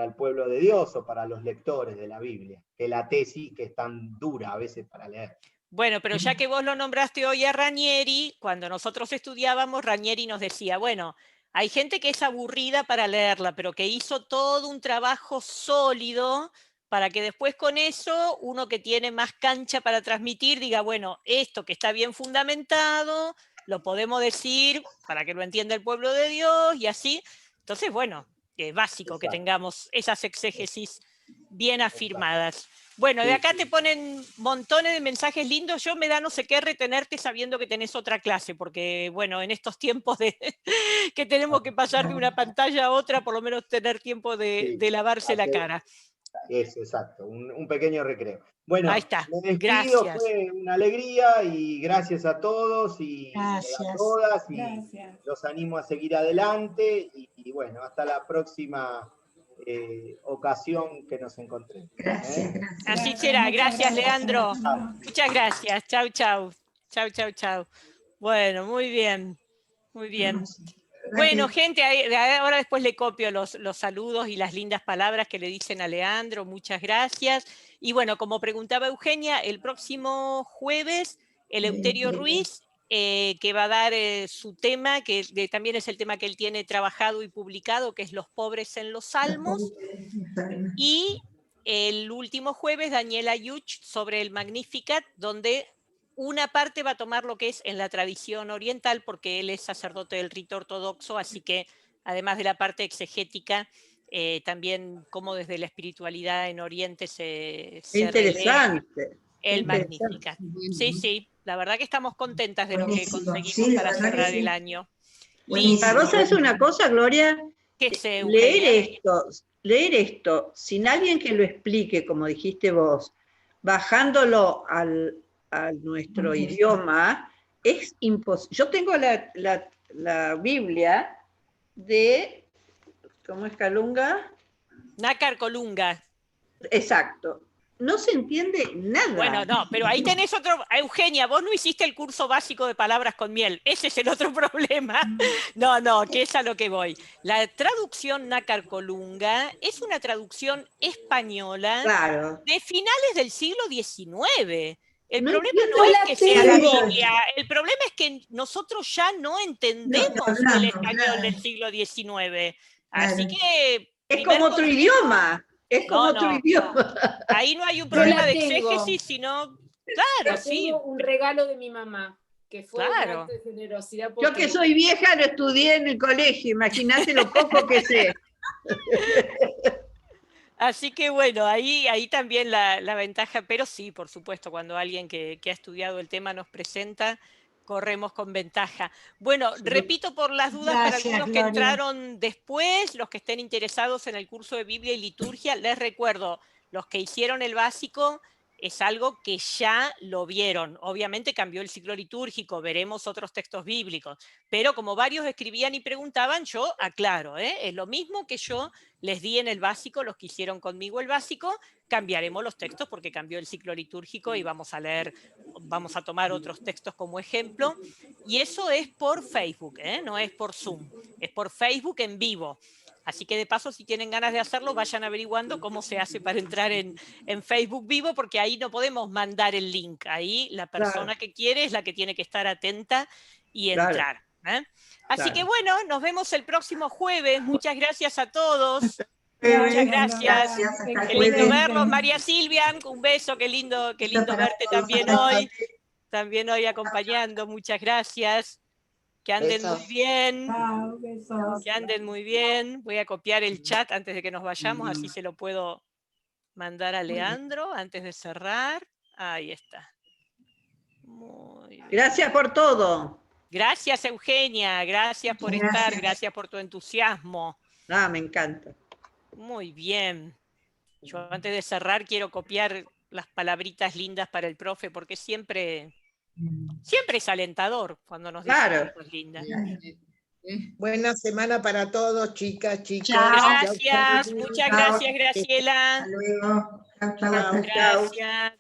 el pueblo de Dios o para los lectores de la Biblia, que la tesis, que es tan dura a veces para leer. Bueno, pero ya que vos lo nombraste hoy a Ranieri, cuando nosotros estudiábamos, Ranieri nos decía, bueno, hay gente que es aburrida para leerla, pero que hizo todo un trabajo sólido para que después con eso, uno que tiene más cancha para transmitir, diga, bueno, esto que está bien fundamentado, lo podemos decir para que lo entienda el pueblo de Dios y así. Entonces, bueno, es básico que tengamos esas exégesis bien afirmadas. Bueno, de acá te ponen montones de mensajes lindos. Yo me da no sé qué retenerte sabiendo que tenés otra clase, porque, bueno, en estos tiempos que tenemos que pasar de una pantalla a otra, por lo menos tener tiempo de lavarse la cara. Eso, exacto, un pequeño recreo. Bueno, ahí está. Me despido, gracias. Fue una alegría y gracias a todos y a todas. Y los animo a seguir adelante y bueno, hasta la próxima ocasión que nos encontremos. Gracias. Así será. Gracias, Leandro. Muchas gracias. Chau, chau. Chau, chau, chau. Bueno, muy bien. Muy bien. Bueno, gente, ahora después le copio los saludos y las lindas palabras que le dicen a Leandro. Muchas gracias. Y bueno, como preguntaba Eugenia, el próximo jueves, Eleuterio Ruiz, que va a dar su tema, que también es el tema que él tiene trabajado y publicado, que es Los pobres en los Salmos. Y el último jueves, Daniela Yuch, sobre el Magnificat, donde una parte va a tomar lo que es en la tradición oriental, porque él es sacerdote del rito ortodoxo, así que además de la parte exegética, también como desde la espiritualidad en Oriente se interesante. El Magnificat. Sí, la verdad que estamos contentas de lo que conseguimos para cerrar el año. Para vos sabés una cosa, Gloria, leer esto sin alguien que lo explique, como dijiste vos, bajándolo a nuestro idioma, es imposible. Yo tengo la Biblia de, ¿cómo es Calunga? Nácar Colunga. Exacto. No se entiende nada. Bueno, no, pero ahí tenés otro... Eugenia, vos no hiciste el curso básico de palabras con miel. Ese es el otro problema. No, que es a lo que voy. La traducción Nácar Colunga es una traducción española de finales del siglo XIX. El problema no es que sea la Biblia, el problema es que nosotros ya no entendemos el español del siglo XIX. Así que... Es como otro idioma. Es como otro idioma. Ahí no hay un problema de exégesis, sino... Claro, sí. Tengo un regalo de mi mamá. que fue un acto de generosidad. Yo que soy vieja lo estudié en el colegio, imagínate lo poco que sé. Así que bueno, ahí también la ventaja, pero sí, por supuesto, cuando alguien que ha estudiado el tema nos presenta, corremos con ventaja. Bueno, repito por las dudas para algunos que entraron después, los que estén interesados en el curso de Biblia y Liturgia, les recuerdo, los que hicieron el básico es algo que ya lo vieron. Obviamente cambió el ciclo litúrgico, veremos otros textos bíblicos, pero como varios escribían y preguntaban, yo aclaro, es lo mismo que yo les di en el básico, los que hicieron conmigo el básico, cambiaremos los textos porque cambió el ciclo litúrgico y vamos a tomar otros textos como ejemplo, y eso es por Facebook, no es por Zoom, es por Facebook en vivo. Así que de paso, si tienen ganas de hacerlo, vayan averiguando cómo se hace para entrar en Facebook Vivo, porque ahí no podemos mandar el link. Ahí la persona que quiere es la que tiene que estar atenta y entrar. Así que bueno, nos vemos el próximo jueves. Muchas gracias a todos. Muchas gracias. Qué lindo verlos. María Silvia, un beso. Qué lindo verte también hoy acompañando. Muchas gracias. Que anden muy bien. Que anden muy bien. Voy a copiar el chat antes de que nos vayamos, así se lo puedo mandar a Leandro antes de cerrar. Ahí está. Muy bien. Gracias por todo. Gracias, Eugenia. Gracias por estar. Gracias por tu entusiasmo. Me encanta. Muy bien. Yo antes de cerrar quiero copiar las palabritas lindas para el profe, porque siempre es alentador cuando nos dicen cosas lindas. Buena semana para todos, chicas, chicos. Gracias, muchas gracias, Graciela. Hasta luego. Chao, gracias.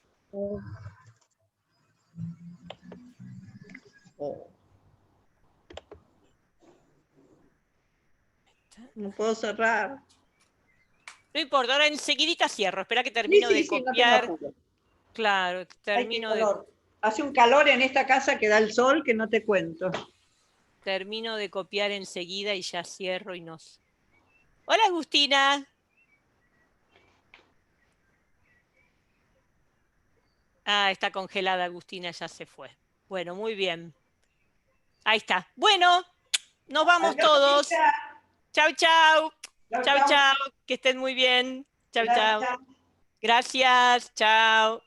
No puedo cerrar. No importa, ahora enseguidita cierro. Espera que termino de copiar. No claro, termino de... Hace un calor en esta casa que da el sol que no te cuento. Termino de copiar enseguida y ya cierro y nos... Hola, Agustina. Está congelada Agustina, ya se fue. Bueno, muy bien. Ahí está. Bueno, nos vamos todos. Chau, chau. Chau, chau. Que estén muy bien. Chau, chau. Gracias. Chau.